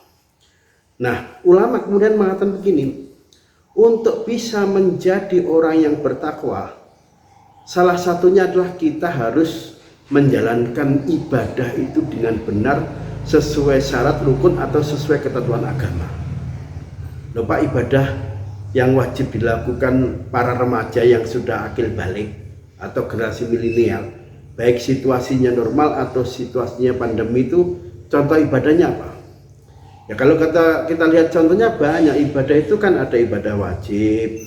Nah, ulama kemudian mengatakan begini, untuk bisa menjadi orang yang bertakwa, salah satunya adalah kita harus menjalankan ibadah itu dengan benar sesuai syarat rukun atau sesuai ketentuan agama. Loh Pak, ibadah yang wajib dilakukan para remaja yang sudah akil balik atau generasi milenial, baik situasinya normal atau situasinya pandemi, itu contoh ibadahnya apa? Ya kalau kita lihat contohnya banyak. Ibadah itu kan ada ibadah wajib,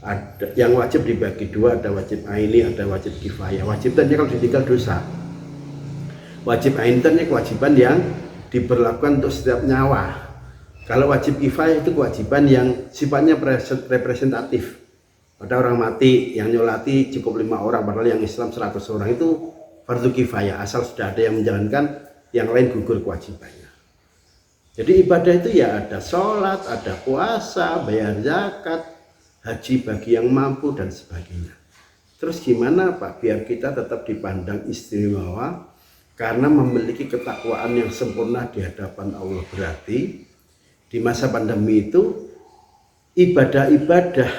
ada yang wajib dibagi dua, ada wajib aini, ada wajib kifayah. Wajib tadi kalau ditinggal dosa. Wajib aini tadi kewajiban yang diberlakukan untuk setiap nyawa. Kalau wajib kifayah itu kewajiban yang sifatnya representatif. Ada orang mati yang nyolati cukup 5 orang, padahal yang Islam 100 orang, itu fardu kifayah. Asal sudah ada yang menjalankan, yang lain gugur kewajibannya. Jadi ibadah itu ya ada sholat, ada puasa, bayar zakat, haji bagi yang mampu dan sebagainya. Terus gimana Pak biar kita tetap dipandang istimewa karena memiliki ketakwaan yang sempurna di hadapan Allah? Berarti di masa pandemi itu ibadah-ibadah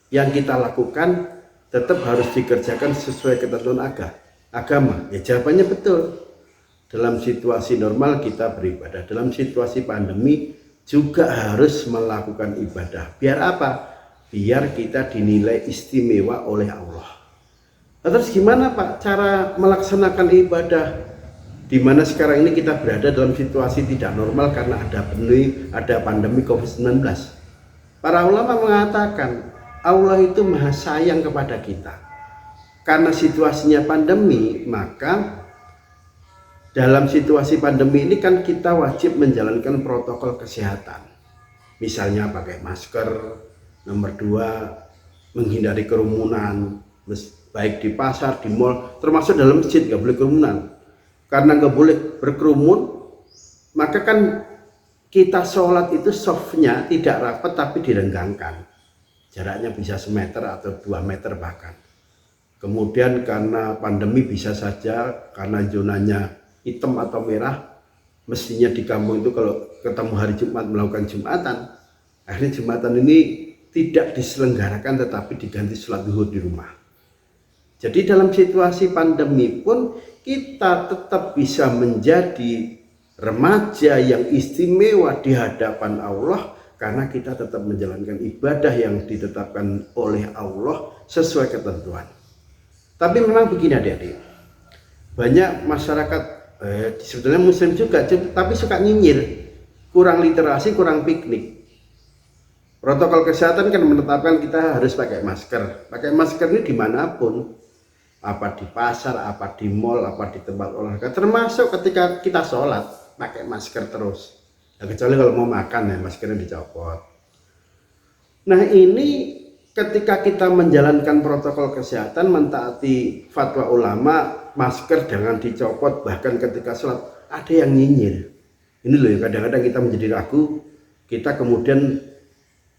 yang kita lakukan tetap harus dikerjakan sesuai ketentuan agama. Ya jawabannya betul. Dalam situasi normal kita beribadah, dalam situasi pandemi juga harus melakukan ibadah. Biar apa? Biar kita dinilai istimewa oleh Allah. Terus gimana Pak cara melaksanakan ibadah di mana sekarang ini kita berada dalam situasi tidak normal karena ada pandemi COVID-19? Para ulama mengatakan Allah itu maha sayang kepada kita. Karena situasinya pandemi, maka dalam situasi pandemi ini kan kita wajib menjalankan protokol kesehatan. Misalnya pakai masker, nomor 2 menghindari kerumunan, baik di pasar, di mal, termasuk dalam masjid nggak boleh kerumunan. Karena nggak boleh berkerumun, maka kan kita sholat itu softnya tidak rapat tapi direnggangkan. jaraknya bisa semeter atau 2 meter bahkan. Kemudian karena pandemi bisa saja karena zonanya hitam atau merah, mestinya di kampung itu kalau ketemu hari Jumat melakukan Jumatan, akhirnya Jumatan ini tidak diselenggarakan tetapi diganti sholat zuhur di rumah. Jadi dalam situasi pandemi pun kita tetap bisa menjadi remaja yang istimewa di hadapan Allah karena kita tetap menjalankan ibadah yang ditetapkan oleh Allah sesuai ketentuan. Tapi memang begini adik-adik, banyak masyarakat sebetulnya muslim juga tapi suka nyinyir, kurang literasi, kurang piknik. Protokol kesehatan kan menetapkan kita harus pakai masker. Pakai masker ini dimanapun, apa di pasar, apa di mall, apa di tempat olahraga, termasuk ketika kita sholat pakai masker terus. Nah, kecuali kalau mau makan ya maskernya dicopot. Nah ini ketika kita menjalankan protokol kesehatan, mentaati fatwa ulama, masker jangan dicopot, bahkan ketika sholat ada yang nyinyir. Ini loh kadang-kadang kita menjadi ragu, kita kemudian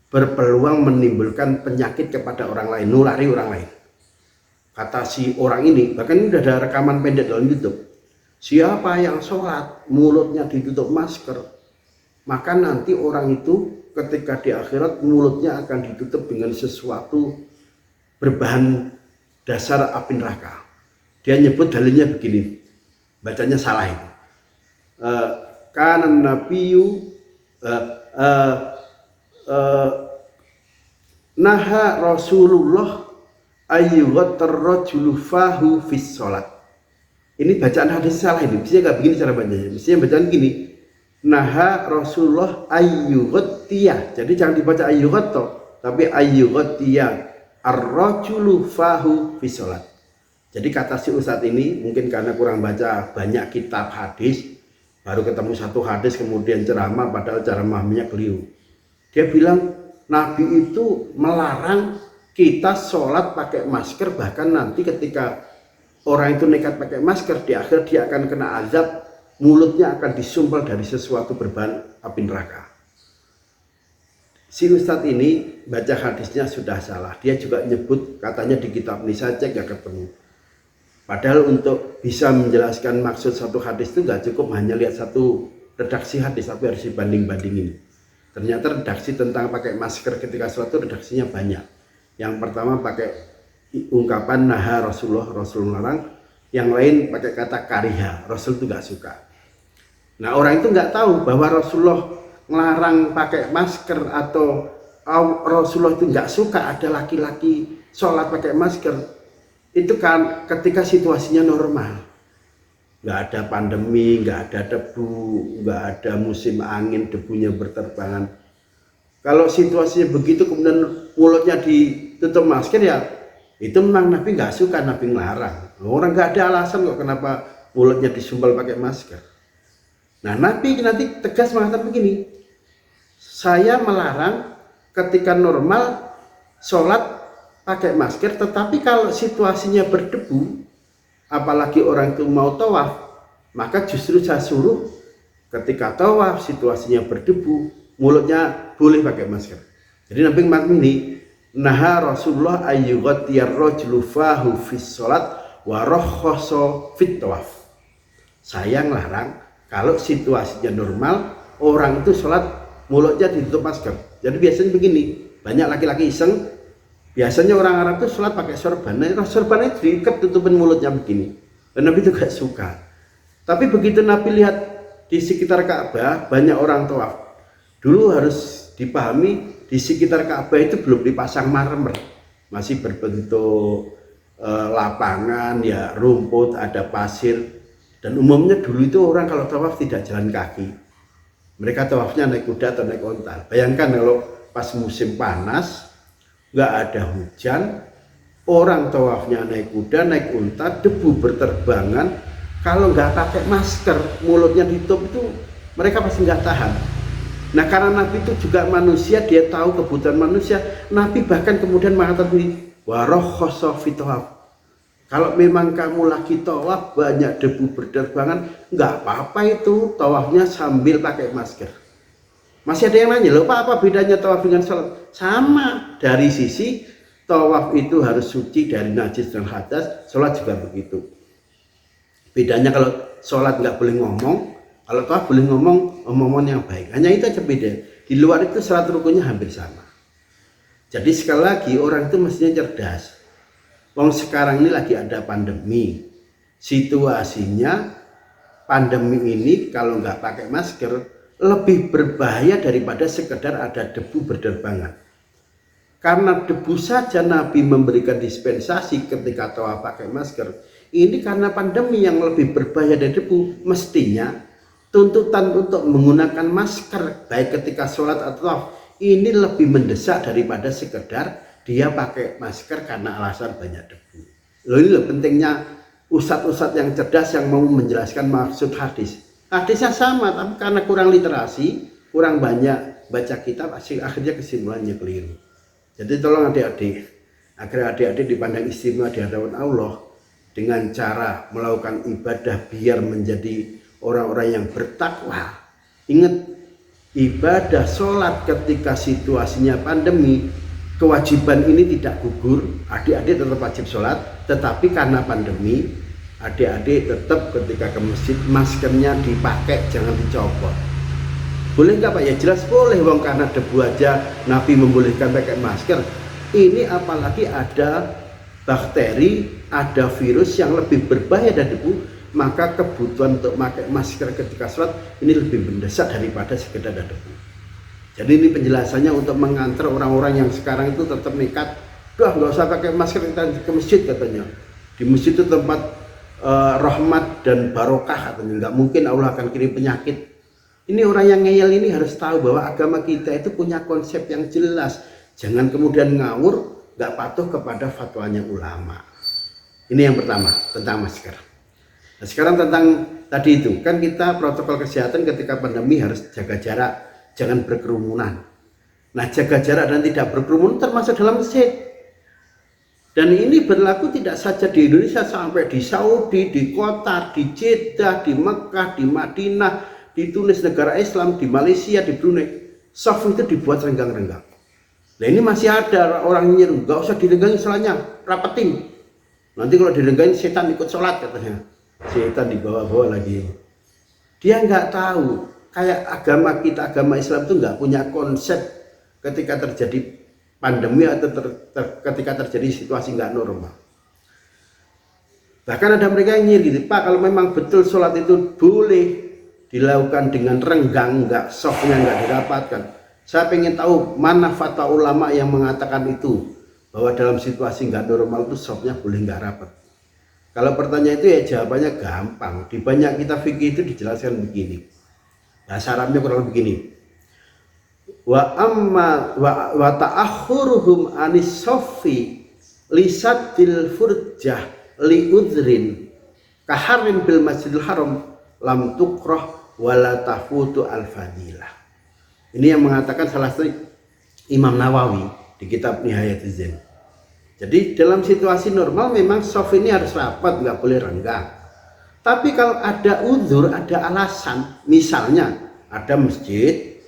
berpeluang menimbulkan penyakit kepada orang lain, nulari orang lain. Kata si orang ini, bahkan ini sudah ada rekaman pendek dalam YouTube, siapa yang sholat mulutnya ditutup masker, maka nanti orang itu ketika di akhirat mulutnya akan ditutup dengan sesuatu berbahan dasar api neraka. Dia nyebut dalilnya begini, bacanya salah itu. Kanan nabiyyu naha Rasulullah ayyughtar rajulu fahu fis sholat. Ini bacaan hadis salah ini. Biasanya nggak begini cara bacanya. Biasanya bacaan gini. Naha Rasulullah ayyughtiya. Jadi jangan dibaca ayyughto, tapi ayyughtiya ar-rajulu fahu fis sholat. Jadi kata si ustadz ini mungkin karena kurang baca banyak kitab hadis, baru ketemu satu hadis kemudian ceramah padahal ceramahnya keliru. Dia bilang Nabi itu melarang kita sholat pakai masker, bahkan nanti ketika orang itu nekat pakai masker di akhir dia akan kena azab, mulutnya akan disumpal dari sesuatu berbahan api neraka. Si ustadz ini baca hadisnya sudah salah. Dia juga nyebut katanya di kitab ini saya cek gak ketemu. Padahal untuk bisa menjelaskan maksud satu hadis itu gak cukup hanya lihat satu redaksi hadis, tapi harus dibanding-bandingin. Ternyata redaksi tentang pakai masker ketika sholat itu redaksinya banyak. Yang pertama pakai ungkapan naha Rasulullah, Rasul melarang. Yang lain pakai kata kariha, Rasul itu gak suka. Nah orang itu nggak tahu bahwa Rasulullah ngelarang pakai masker atau Rasulullah itu nggak suka ada laki-laki sholat pakai masker. Itu kan ketika situasinya normal, nggak ada pandemi, nggak ada debu, nggak ada musim angin debunya berterbangan. Kalau situasinya begitu kemudian mulutnya ditutup masker ya itu memang Nabi nggak suka, Nabi ngelarang. Orang nggak ada alasan kok kenapa mulutnya disumpal pakai masker. Nah Nabi nanti tegas mengatakan begini, saya melarang ketika normal sholat pakai masker, tetapi kalau situasinya berdebu, apalagi orang itu mau tawaf, maka justru saya suruh ketika tawaf situasinya berdebu, mulutnya boleh pakai masker. Jadi Nabi mengatakan ini, naha Rasulullah ayyughattiyar rajulu fahu fis sholat wa rakhasa fit tawaf. Saya ngelarang kalau situasinya normal, orang itu sholat mulutnya ditutup masker. Jadi biasanya begini, banyak laki-laki iseng, biasanya orang Arab itu sholat pakai sorban. Nah, sorbannya diikat tutupin mulutnya begini. Dan Nabi itu gak suka. Tapi begitu Nabi lihat di sekitar Ka'bah banyak orang tawaf. Dulu harus dipahami di sekitar Ka'bah itu belum dipasang marmer, masih berbentuk lapangan, ya rumput, ada pasir. Dan umumnya dulu itu orang kalau tawaf tidak jalan kaki. Mereka tawafnya naik kuda atau naik onta. Bayangkan kalau pas musim panas, nggak ada hujan, orang tawafnya naik kuda, naik unta, debu berterbangan. Kalau nggak pakai masker, mulutnya ditutup itu mereka pasti nggak tahan. Nah karena Nabi itu juga manusia, dia tahu kebutuhan manusia. Nabi bahkan kemudian mengatakan waroh fitawaf. Kalau memang kamu lagi tawaf banyak debu berterbangan, nggak apa-apa itu tawafnya sambil pakai masker. Masih ada yang nanya, loh Pak apa bedanya tawaf dengan sholat? Sama, dari sisi tawaf itu harus suci dari najis dan hadas, sholat juga begitu. Bedanya kalau sholat nggak boleh ngomong, kalau tawaf boleh ngomong, omongan yang baik. Hanya itu aja beda. Di luar itu syarat rukunnya hampir sama. Jadi sekali lagi orang itu mestinya cerdas. Wong sekarang ini lagi ada pandemi. Situasinya pandemi ini kalau nggak pakai masker lebih berbahaya daripada sekedar ada debu berterbangan. Karena debu saja Nabi memberikan dispensasi ketika tawaf pakai masker. Ini karena pandemi yang lebih berbahaya dari debu, mestinya tuntutan untuk menggunakan masker baik ketika sholat atau tawaf ini lebih mendesak daripada sekedar dia pakai masker karena alasan banyak debu. Loh, ini loh pentingnya ustadz-ustadz yang cerdas yang mau menjelaskan maksud hadis. Hadisnya sama, tapi karena kurang literasi, kurang banyak baca kitab, akhirnya kesimpulannya keliru. Jadi tolong adik-adik, agar adik-adik dipandang istimewa di hadapan Allah dengan cara melakukan ibadah biar menjadi orang-orang yang bertakwa. Ingat, ibadah sholat ketika situasinya pandemi, kewajiban ini tidak gugur. Adik-adik tetap wajib sholat, tetapi karena pandemi, adik-adik tetap ketika ke masjid maskernya dipakai, jangan dicopot. Boleh nggak Pak? Ya jelas boleh, wong karena debu aja Nabi membolehkan pakai masker. Ini apalagi ada bakteri, ada virus yang lebih berbahaya dari debu, maka kebutuhan untuk pakai masker ketika sholat ini lebih mendesak daripada sekedar ada debu. Jadi ini penjelasannya untuk mengantar orang-orang yang sekarang itu tetap nekat, nggak usah pakai masker kita ke masjid katanya. Di masjid itu tempat rahmat dan barokah katanya, nggak mungkin Allah akan kirim penyakit. Ini orang yang ngeyel ini harus tahu bahwa agama kita itu punya konsep yang jelas. Jangan kemudian ngawur, nggak patuh kepada fatwanya ulama. Ini yang pertama tentang masker. Nah, sekarang tentang tadi itu, kan kita protokol kesehatan ketika pandemi harus jaga jarak, jangan berkerumunan. Nah, jaga jarak dan tidak berkerumun termasuk dalam masjid. Dan ini berlaku tidak saja di Indonesia, sampai di Saudi, di Qatar, di Jeddah, di Mekah, di Madinah, di Tunis negara Islam, di Malaysia, di Brunei. Shaf itu dibuat renggang-renggang. Nah ini masih ada orang nyiru, nggak usah direnggangin sholatnya, rapetin. Nanti kalau direnggangin setan ikut sholat katanya. Setan dibawa-bawa lagi. Dia nggak tahu, kayak agama kita, agama Islam itu nggak punya konsep ketika terjadi pandemi atau ketika terjadi situasi nggak normal. Bahkan ada mereka yang nyir gitu, Pak, kalau memang betul sholat itu boleh dilakukan dengan renggang, nggak softnya nggak didapatkan. Saya pengen tahu mana fatwa ulama yang mengatakan itu, bahwa dalam situasi nggak normal itu softnya boleh nggak rapat. Kalau pertanyaan itu ya jawabannya gampang. Di banyak kitab fikih itu dijelaskan begini. Bahasa Arabnya kurang begini. Wa amma wa ta'akhuruhum anis sofi lisatil furjah li udrin kaharin bil masjidil haram lam tukrah wala tafutu al fadilah. Ini yang mengatakan salah satu Imam Nawawi di kitab Nihayatuz Zain. Jadi dalam situasi normal memang soft ini harus rapat, nggak boleh renggang. Tapi kalau ada uzur, ada alasan, misalnya ada masjid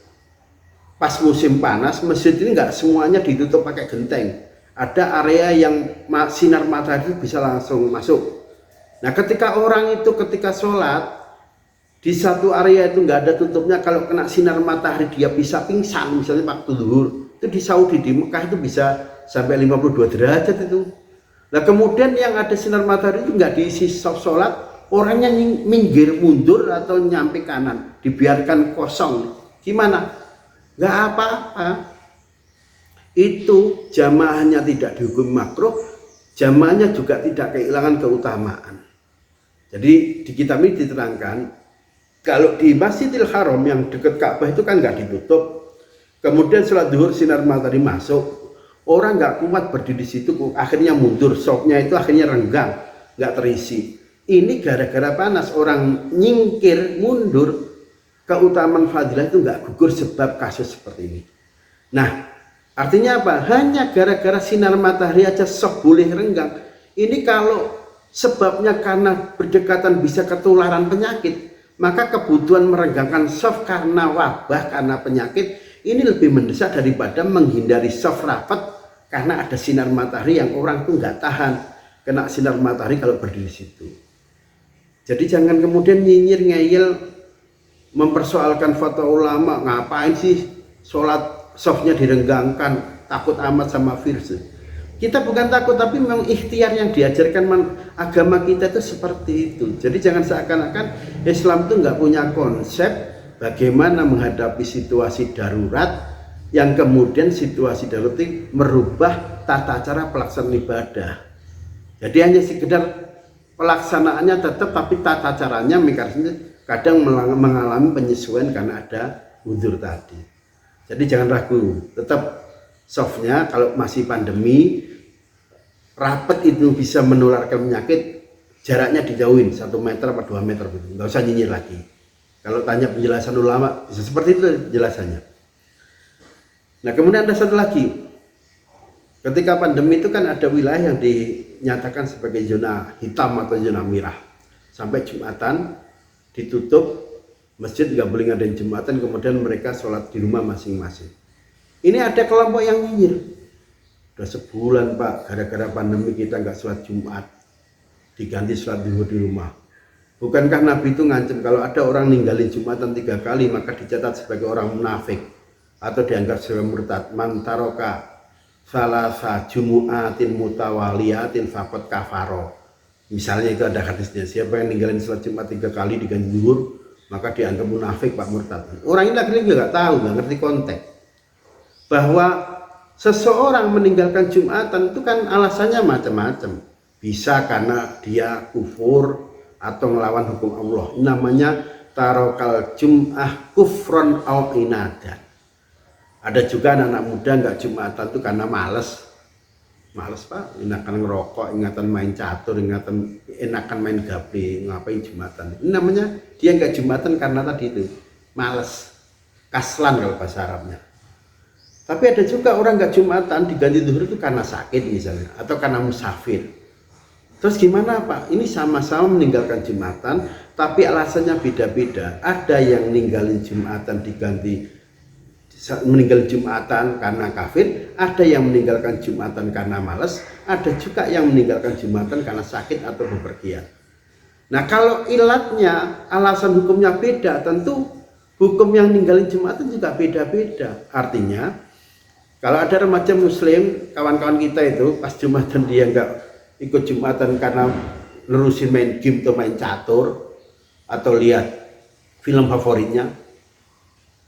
pas musim panas, masjid ini nggak semuanya ditutup pakai genteng. Ada area yang sinar matahari bisa langsung masuk. Nah ketika orang itu ketika sholat di satu area itu nggak ada tutupnya, kalau kena sinar matahari dia bisa pingsan, misalnya waktu zuhur. Itu di Saudi, di Mekah itu bisa sampai 52 derajat itu. Nah kemudian yang ada sinar matahari itu nggak diisi sholat, orangnya minggir mundur atau nyampe kanan, dibiarkan kosong. Gimana? Nggak apa-apa. Itu jamaahnya tidak dihukum makruh, jamaahnya juga tidak kehilangan keutamaan. Jadi di kitab ini diterangkan, kalau di Masjidil Haram yang dekat Ka'bah itu kan nggak ditutup. Kemudian sholat zuhur sinar matahari masuk, orang nggak kuat berdiri di situ, akhirnya mundur, sopnya itu akhirnya renggang, nggak terisi. Ini gara-gara panas, orang nyingkir, mundur, keutamaan fadilah itu nggak gugur sebab kasus seperti ini. Nah, artinya apa? Hanya gara-gara sinar matahari aja sok boleh renggang. Ini kalau sebabnya karena berdekatan bisa ketularan penyakit, maka kebutuhan merenggangkan soft karena wabah, karena penyakit, ini lebih mendesak daripada menghindari soft rapat karena ada sinar matahari yang orang tuh nggak tahan kena sinar matahari kalau berdiri situ. Jadi jangan kemudian nyinyir ngeyel mempersoalkan fatwa ulama, ngapain sih sholat softnya direnggangkan, takut amat sama virus. Kita bukan takut, tapi memang ikhtiar yang diajarkan agama kita itu seperti itu. Jadi jangan seakan-akan Islam itu nggak punya konsep bagaimana menghadapi situasi darurat, yang kemudian situasi darurat itu merubah tata cara pelaksanaan ibadah. Jadi hanya sekedar pelaksanaannya tetap, tapi tata caranya mekanisme kadang mengalami penyesuaian karena ada uzur tadi. Jadi jangan ragu, tetap softnya kalau masih pandemi, rapat itu bisa menularkan penyakit, jaraknya dijauhin 1 meter atau 2 meter, nggak usah nyinyir lagi. Kalau tanya penjelasan ulama bisa seperti itu jelasannya. Nah kemudian ada satu lagi, ketika pandemi itu kan ada wilayah yang dinyatakan sebagai zona hitam atau zona merah. Sampai Jumatan ditutup, masjid nggak boleh ngadain Jumatan, kemudian mereka sholat di rumah masing-masing. Ini ada kelompok yang nyinyir, udah sebulan Pak, gara-gara pandemi kita nggak sholat Jumat, diganti sholat zuhur di rumah. Bukankah Nabi itu ngancam kalau ada orang ninggalin Jumatan 3 kali maka dicatat sebagai orang munafik atau dianggap sebagai murtad. Man taroka salasa jumu'atin mutawaliyatin faqad kafaro. Misalnya itu ada hadisnya, siapa yang ninggalin sholat Jumat 3 kali diganti zuhur maka dianggap munafik Pak, murtad. Orang ini akhirnya nggak tahu, nggak ngerti konteks bahwa seseorang meninggalkan Jumatan itu kan alasannya macam-macam. Bisa karena dia kufur atau melawan hukum Allah, namanya tarokal jum'ah kufron au inadan. Ada juga anak-anak muda nggak Jumatan itu karena males Pak, enakan ngerokok, ingatan main catur, enakan main gaple, ngapain Jumatan. Ini namanya dia nggak Jumatan karena tadi itu males, kaslan kalau bahasa Arabnya. Tapi ada juga orang nggak Jumatan diganti zuhur itu karena sakit misalnya, atau karena musafir. Terus gimana Pak? Ini sama-sama meninggalkan Jumatan, tapi alasannya beda-beda. Ada yang ninggalin Jumatan meninggal Jumatan karena kafir, ada yang meninggalkan Jumatan karena malas, ada juga yang meninggalkan Jumatan karena sakit atau bepergian. Nah kalau ilatnya, alasan hukumnya beda, tentu hukum yang ninggalin Jumatan juga beda-beda. Artinya kalau ada remaja muslim, kawan-kawan kita itu pas Jumatan dia nggak ikut Jumatan karena nerusin main game atau main catur atau lihat film favoritnya,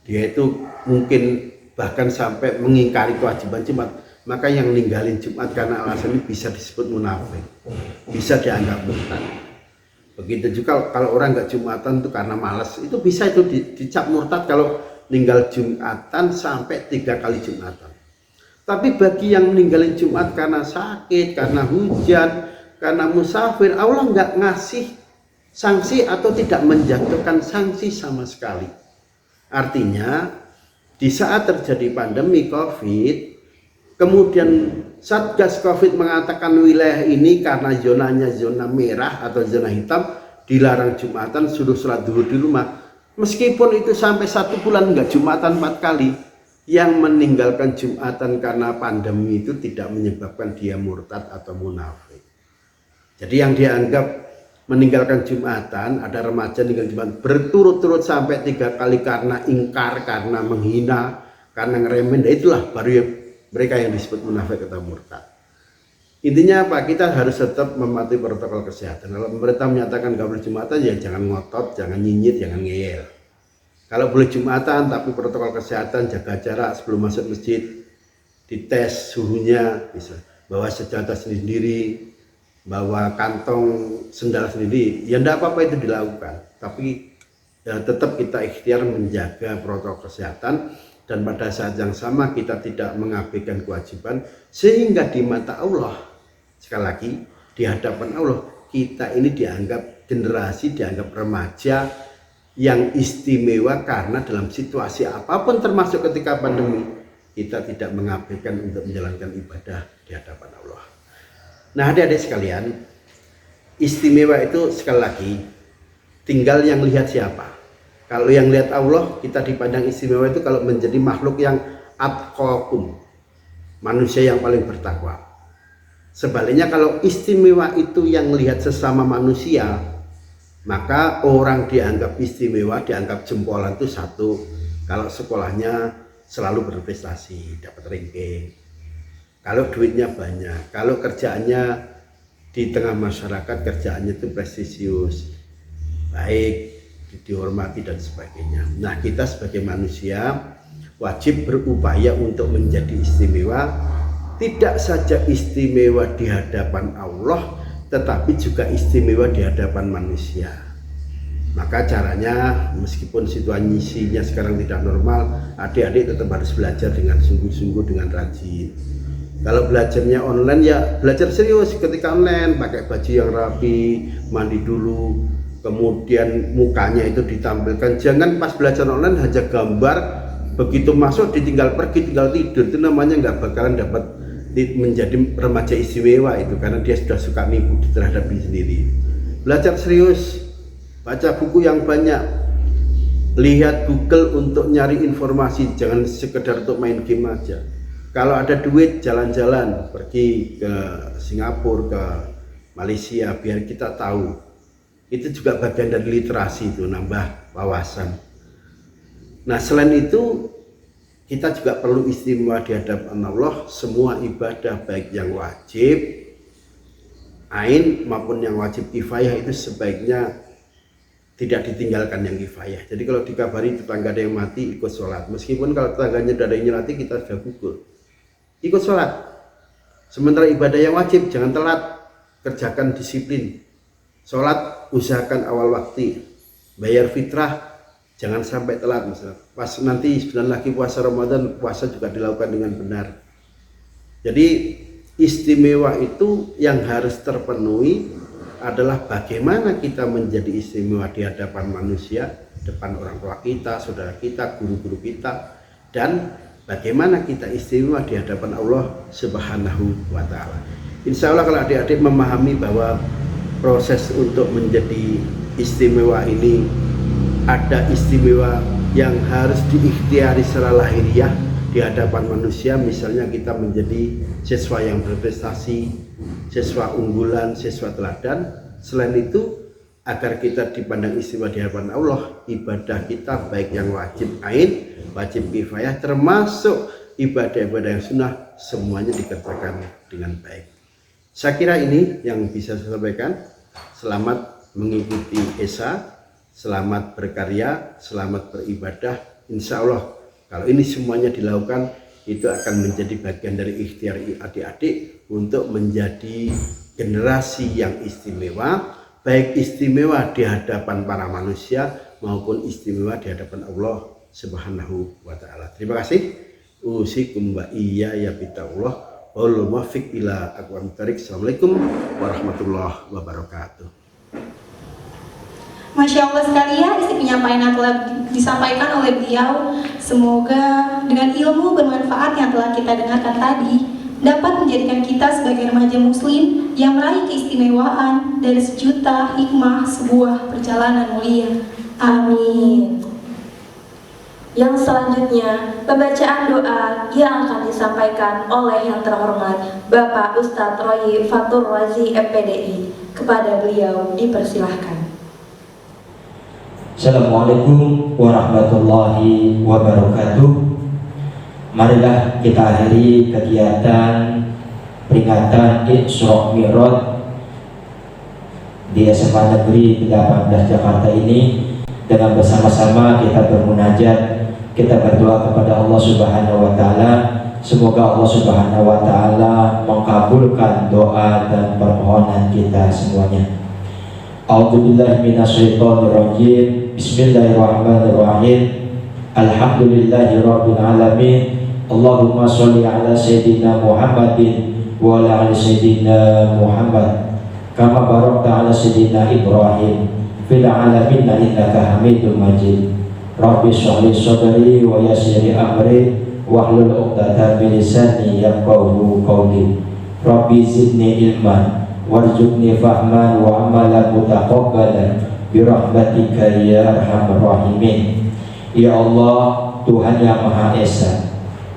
dia itu mungkin bahkan sampai mengingkari kewajiban Jumat, maka yang ninggalin Jumat karena alasan ini bisa disebut munafik, bisa dianggap murtad. Begitu juga kalau orang nggak Jumatan itu karena malas, itu bisa itu dicap murtad kalau ninggal Jumatan sampai 3 kali Jumatan. Tapi bagi yang meninggalin Jumat karena sakit, karena hujan, karena musafir, Allah nggak ngasih sanksi atau tidak menjatuhkan sanksi sama sekali. Artinya di saat terjadi pandemi COVID, kemudian Satgas COVID mengatakan wilayah ini karena zonanya zona merah atau zona hitam, dilarang Jumatan, suruh sholat zuhur di rumah. Meskipun itu sampai 1 bulan nggak Jumatan 4 kali, yang meninggalkan Jumatan karena pandemi itu tidak menyebabkan dia murtad atau munafik. Jadi yang dianggap meninggalkan Jumatan, ada remaja meninggal Jumatan berturut-turut sampai 3 kali karena ingkar, karena menghina, karena ngeremen, itulah baru yang mereka yang disebut munafik atau murtad. Intinya apa? Kita harus tetap mematuhi protokol kesehatan. Kalau pemerintah menyatakan gak boleh Jumatan, ya jangan ngotot, jangan nyinyit, jangan ngeyel. Kalau boleh Jumatan tapi protokol kesehatan, jaga jarak sebelum masuk masjid, dites suhunya, bisa bawa sejadah sendiri, bawa kantong sendal sendiri, ya enggak apa-apa itu dilakukan. Tapi ya, tetap kita ikhtiar menjaga protokol kesehatan, dan pada saat yang sama kita tidak mengabaikan kewajiban, sehingga di mata Allah, sekali lagi di hadapan Allah, kita ini dianggap generasi, dianggap remaja yang istimewa karena dalam situasi apapun termasuk ketika pandemi, kita tidak mengabaikan untuk menjalankan ibadah di hadapan Allah. Nah adik-adik sekalian, istimewa itu sekali lagi tinggal yang lihat siapa. Kalau yang lihat Allah, kita dipandang istimewa itu kalau menjadi makhluk yang atqakum, manusia yang paling bertakwa. Sebaliknya kalau istimewa itu yang melihat sesama manusia, maka orang dianggap istimewa, dianggap jempolan itu satu, kalau sekolahnya selalu berprestasi, dapat ranking, kalau duitnya banyak, kalau kerjaannya di tengah masyarakat kerjaannya itu prestisius, baik, dihormati dan sebagainya. Nah, kita sebagai manusia wajib berupaya untuk menjadi istimewa, tidak saja istimewa di hadapan Allah, tetapi juga istimewa di hadapan manusia. Maka caranya, meskipun situasinya sekarang tidak normal, adik-adik tetap harus belajar dengan sungguh-sungguh, dengan rajin. Kalau belajarnya online, ya belajar serius ketika online, pakai baju yang rapi, mandi dulu, kemudian mukanya itu ditampilkan. Jangan pas belajar online hanya gambar, begitu masuk ditinggal pergi, tinggal tidur. Itu namanya nggak bakalan dapat menjadi remaja istimewa itu, karena dia sudah suka nipu terhadap diri sendiri. Belajar serius, baca buku yang banyak, lihat Google untuk nyari informasi, jangan sekedar untuk main game aja. Kalau ada duit, jalan-jalan, pergi ke Singapura, ke Malaysia, biar kita tahu. Itu juga bagian dari literasi, itu nambah wawasan. Nah, selain itu kita juga perlu istimewa di hadapan Allah. Semua ibadah baik yang wajib ain maupun yang wajib kifayah itu sebaiknya tidak ditinggalkan yang kifayah. Jadi kalau dikabari tetangga ada yang mati, ikut sholat. Meskipun kalau tetangganya ada yang nyelati, kita sudah gugur, ikut sholat. Sementara ibadah yang wajib jangan telat, kerjakan disiplin. Sholat usahakan awal waktu, bayar fitrah jangan sampai telat. Misalnya pas nanti 9 lagi puasa Ramadan, puasa juga dilakukan dengan benar. Jadi istimewa itu yang harus terpenuhi adalah bagaimana kita menjadi istimewa di hadapan manusia, depan orang tua kita, saudara kita, guru-guru kita, dan bagaimana kita istimewa di hadapan Allah Subhanahu wa Ta'ala. Insya Allah kalau adik-adik memahami bahwa proses untuk menjadi istimewa ini ada istimewa yang harus diikhtiari secara lahiriah di hadapan manusia. Misalnya kita menjadi siswa yang berprestasi, siswa unggulan, siswa teladan. Selain itu, agar kita dipandang istimewa di hadapan Allah, ibadah kita baik yang wajib ain, wajib kifayah, termasuk ibadah-ibadah yang sunnah, semuanya dikerjakan dengan baik. Saya kira ini yang bisa saya sampaikan. Selamat mengikuti ESA, selamat berkarya, selamat beribadah. Insya Allah kalau ini semuanya dilakukan, itu akan menjadi bagian dari ikhtiar adik-adik untuk menjadi generasi yang istimewa, baik istimewa di hadapan para manusia maupun istimewa di hadapan Allah Subhanahu wa Ta'ala. Terima kasih. Usikum wa iya ya bitaqullah. Wal muwaffiq ila aqwamit thoriq. Assalamualaikum warahmatullahi wabarakatuh. Masya Allah sekalian, isi penyampaian yang telah disampaikan oleh beliau, semoga dengan ilmu bermanfaat yang telah kita dengarkan tadi dapat menjadikan kita sebagai remaja muslim yang meraih keistimewaan dari sejuta hikmah sebuah perjalanan mulia. Amin. Yang selanjutnya, pembacaan doa yang akan disampaikan oleh yang terhormat Bapak Ustadz Roy Fatur Razi MPDI. Kepada beliau dipersilahkan. Assalamualaikum warahmatullahi wabarakatuh. Marilah kita akhiri kegiatan peringatan Isra Mi'raj di SMA Negeri 18 Jakarta ini dengan bersama-sama kita bermunajat, kita berdoa kepada Allah Subhanahu wa Ta'ala. Semoga Allah Subhanahu wa Ta'ala mengabulkan doa dan permohonan kita semuanya. A'udzubillahi minasyaitonirrajim. Bismillahirrahmanirrahim. Alhamdulillahi rabbil alamin. Allahumma sholli ala sayyidina Muhammadin wa ala ali sayyidina Muhammad kama barakta ala sayyidina Ibrahim fil alamin innaka Hamidum Majid. Rabbi shrah li sadri wa yassir li amri wahlul 'uqdatam min lisani yafqahu qawli. Rabbi zidni ilman warzuqni fahman wa amalan mutaqabbalan birahmatika ya arhamar rahimin. Ya Allah, Tuhan yang Maha Esa,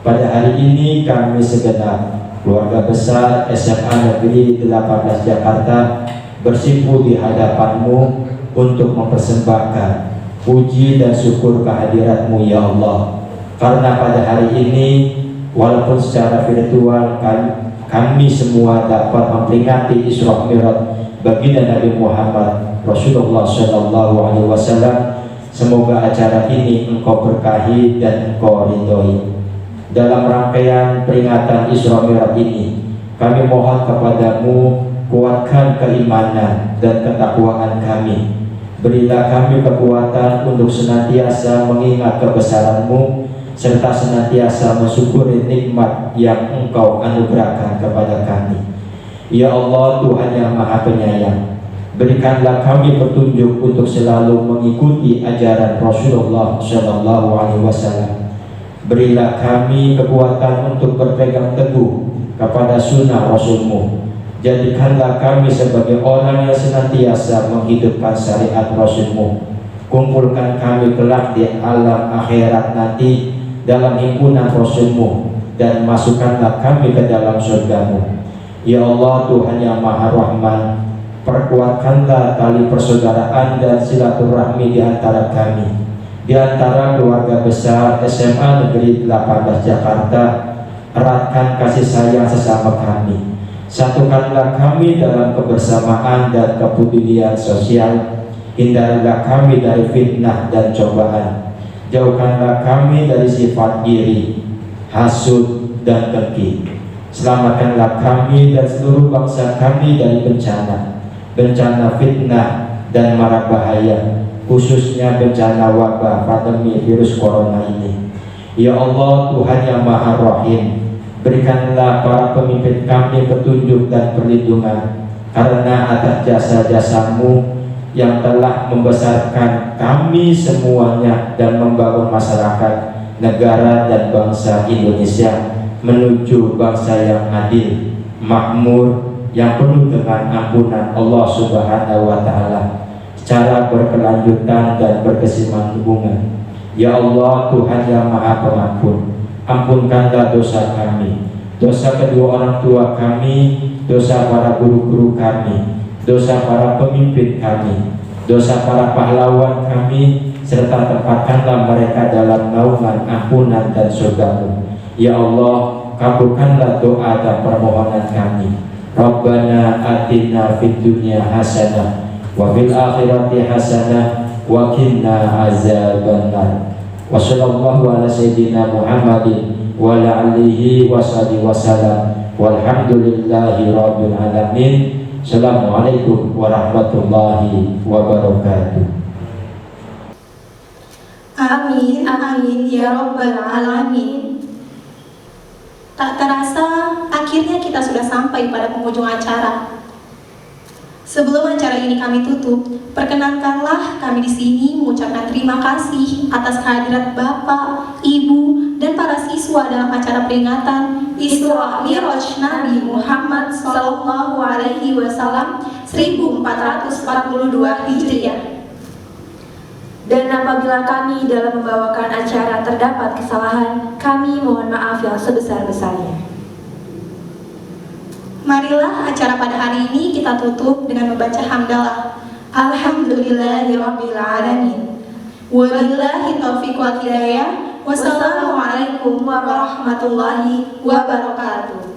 Pada hari ini kami segenap keluarga besar SMA Negeri 18 Jakarta bersimpuh di hadapan-Mu untuk mempersembahkan puji dan syukur kehadirat-Mu ya Allah. Karena pada hari ini walaupun secara virtual kami semua dapat memperingati Isra Mi'raj baginda Nabi Muhammad Rasulullah Shallallahu Alaihi Wasallam. Semoga acara ini Engkau berkahi dan Engkau ridhoi. Dalam rangkaian peringatan Isra Mi'raj ini, kami mohon kepadamu kuatkan keimanan dan ketakwaan kami. Berilah kami kekuatan untuk senantiasa mengingat kebesaran-Mu serta senantiasa mensyukuri nikmat yang Engkau anugerahkan kepada kami. Ya Allah, Tuhan yang Maha Penyayang, berikanlah kami petunjuk untuk selalu mengikuti ajaran Rasulullah Shallallahu Alaihi Wasallam. Berilah kami kekuatan untuk berpegang teguh kepada sunnah Rasul-Mu. Jadikanlah kami sebagai orang yang senantiasa menghidupkan syariat Rasul-Mu. Kumpulkan kami kelak di alam akhirat nanti dalam himpunan Rasul-Mu, dan masukkanlah kami ke dalam surga-Mu. Ya Allah, Tuhan yang Maha Rahman, perkuatkanlah tali persaudaraan dan silaturahmi di antara kami, di antara keluarga besar SMA Negeri 18 Jakarta. Eratkan kasih sayang sesama kami. Satukanlah kami dalam kebersamaan dan kepedulian sosial. Hindarilah kami dari fitnah dan cobaan. Jauhkanlah kami dari sifat iri, hasud, dan dengki. Selamatkanlah kami dan seluruh bangsa kami dari bencana fitnah dan mara bahaya, khususnya bencana wabah pandemi virus corona ini. Ya Allah, Tuhan yang Maha Rahim, berikanlah para pemimpin kami petunjuk dan perlindungan, karena atas jasa-jasa-Mu yang telah membesarkan kami semuanya dan membangun masyarakat, negara, dan bangsa Indonesia menuju bangsa yang adil, makmur, yang penuh dengan ampunan Allah Subhanahu wa Ta'ala secara berkelanjutan dan berkesinambungan. Ya Allah, Tuhan yang Maha Pengampun, ampunkanlah dosa kami, dosa kedua orang tua kami, dosa para guru-guru kami, dosa para pemimpin kami, dosa para pahlawan kami, serta tempatkanlah mereka dalam naungan ampunan dan surga-Mu. Ya Allah, kabulkanlah doa dan permohonan kami. Rabbana atina fid dunya hasanah wa fil akhirati hasanah wa qina azabannar. Wa sallallahu ala sayyidina Muhammadin wa ala alihi wa sahbihi wasallam. Walhamdulillahi rabbil alamin. Assalamualaikum warahmatullahi wabarakatuh. Amin, amin, ya Rabbal Alamin. Tak terasa, akhirnya kita sudah sampai pada penghujung acara. Sebelum acara ini kami tutup, perkenankanlah kami di sini mengucapkan terima kasih atas kehadiran Bapak, Ibu, dan para siswa dalam acara peringatan Isra Mi'raj Nabi Muhammad Sallallahu Alaihi Wasallam 1442 Hijriah. Dan apabila kami dalam membawakan acara terdapat kesalahan, kami mohon maaf yang sebesar-besarnya. Marilah acara pada hari ini kita tutup dengan membaca hamdalah. Alhamdulillahirabbil alamin. Wabillahi taufiq wal hidayah. Wassalamualaikum warahmatullahi wabarakatuh.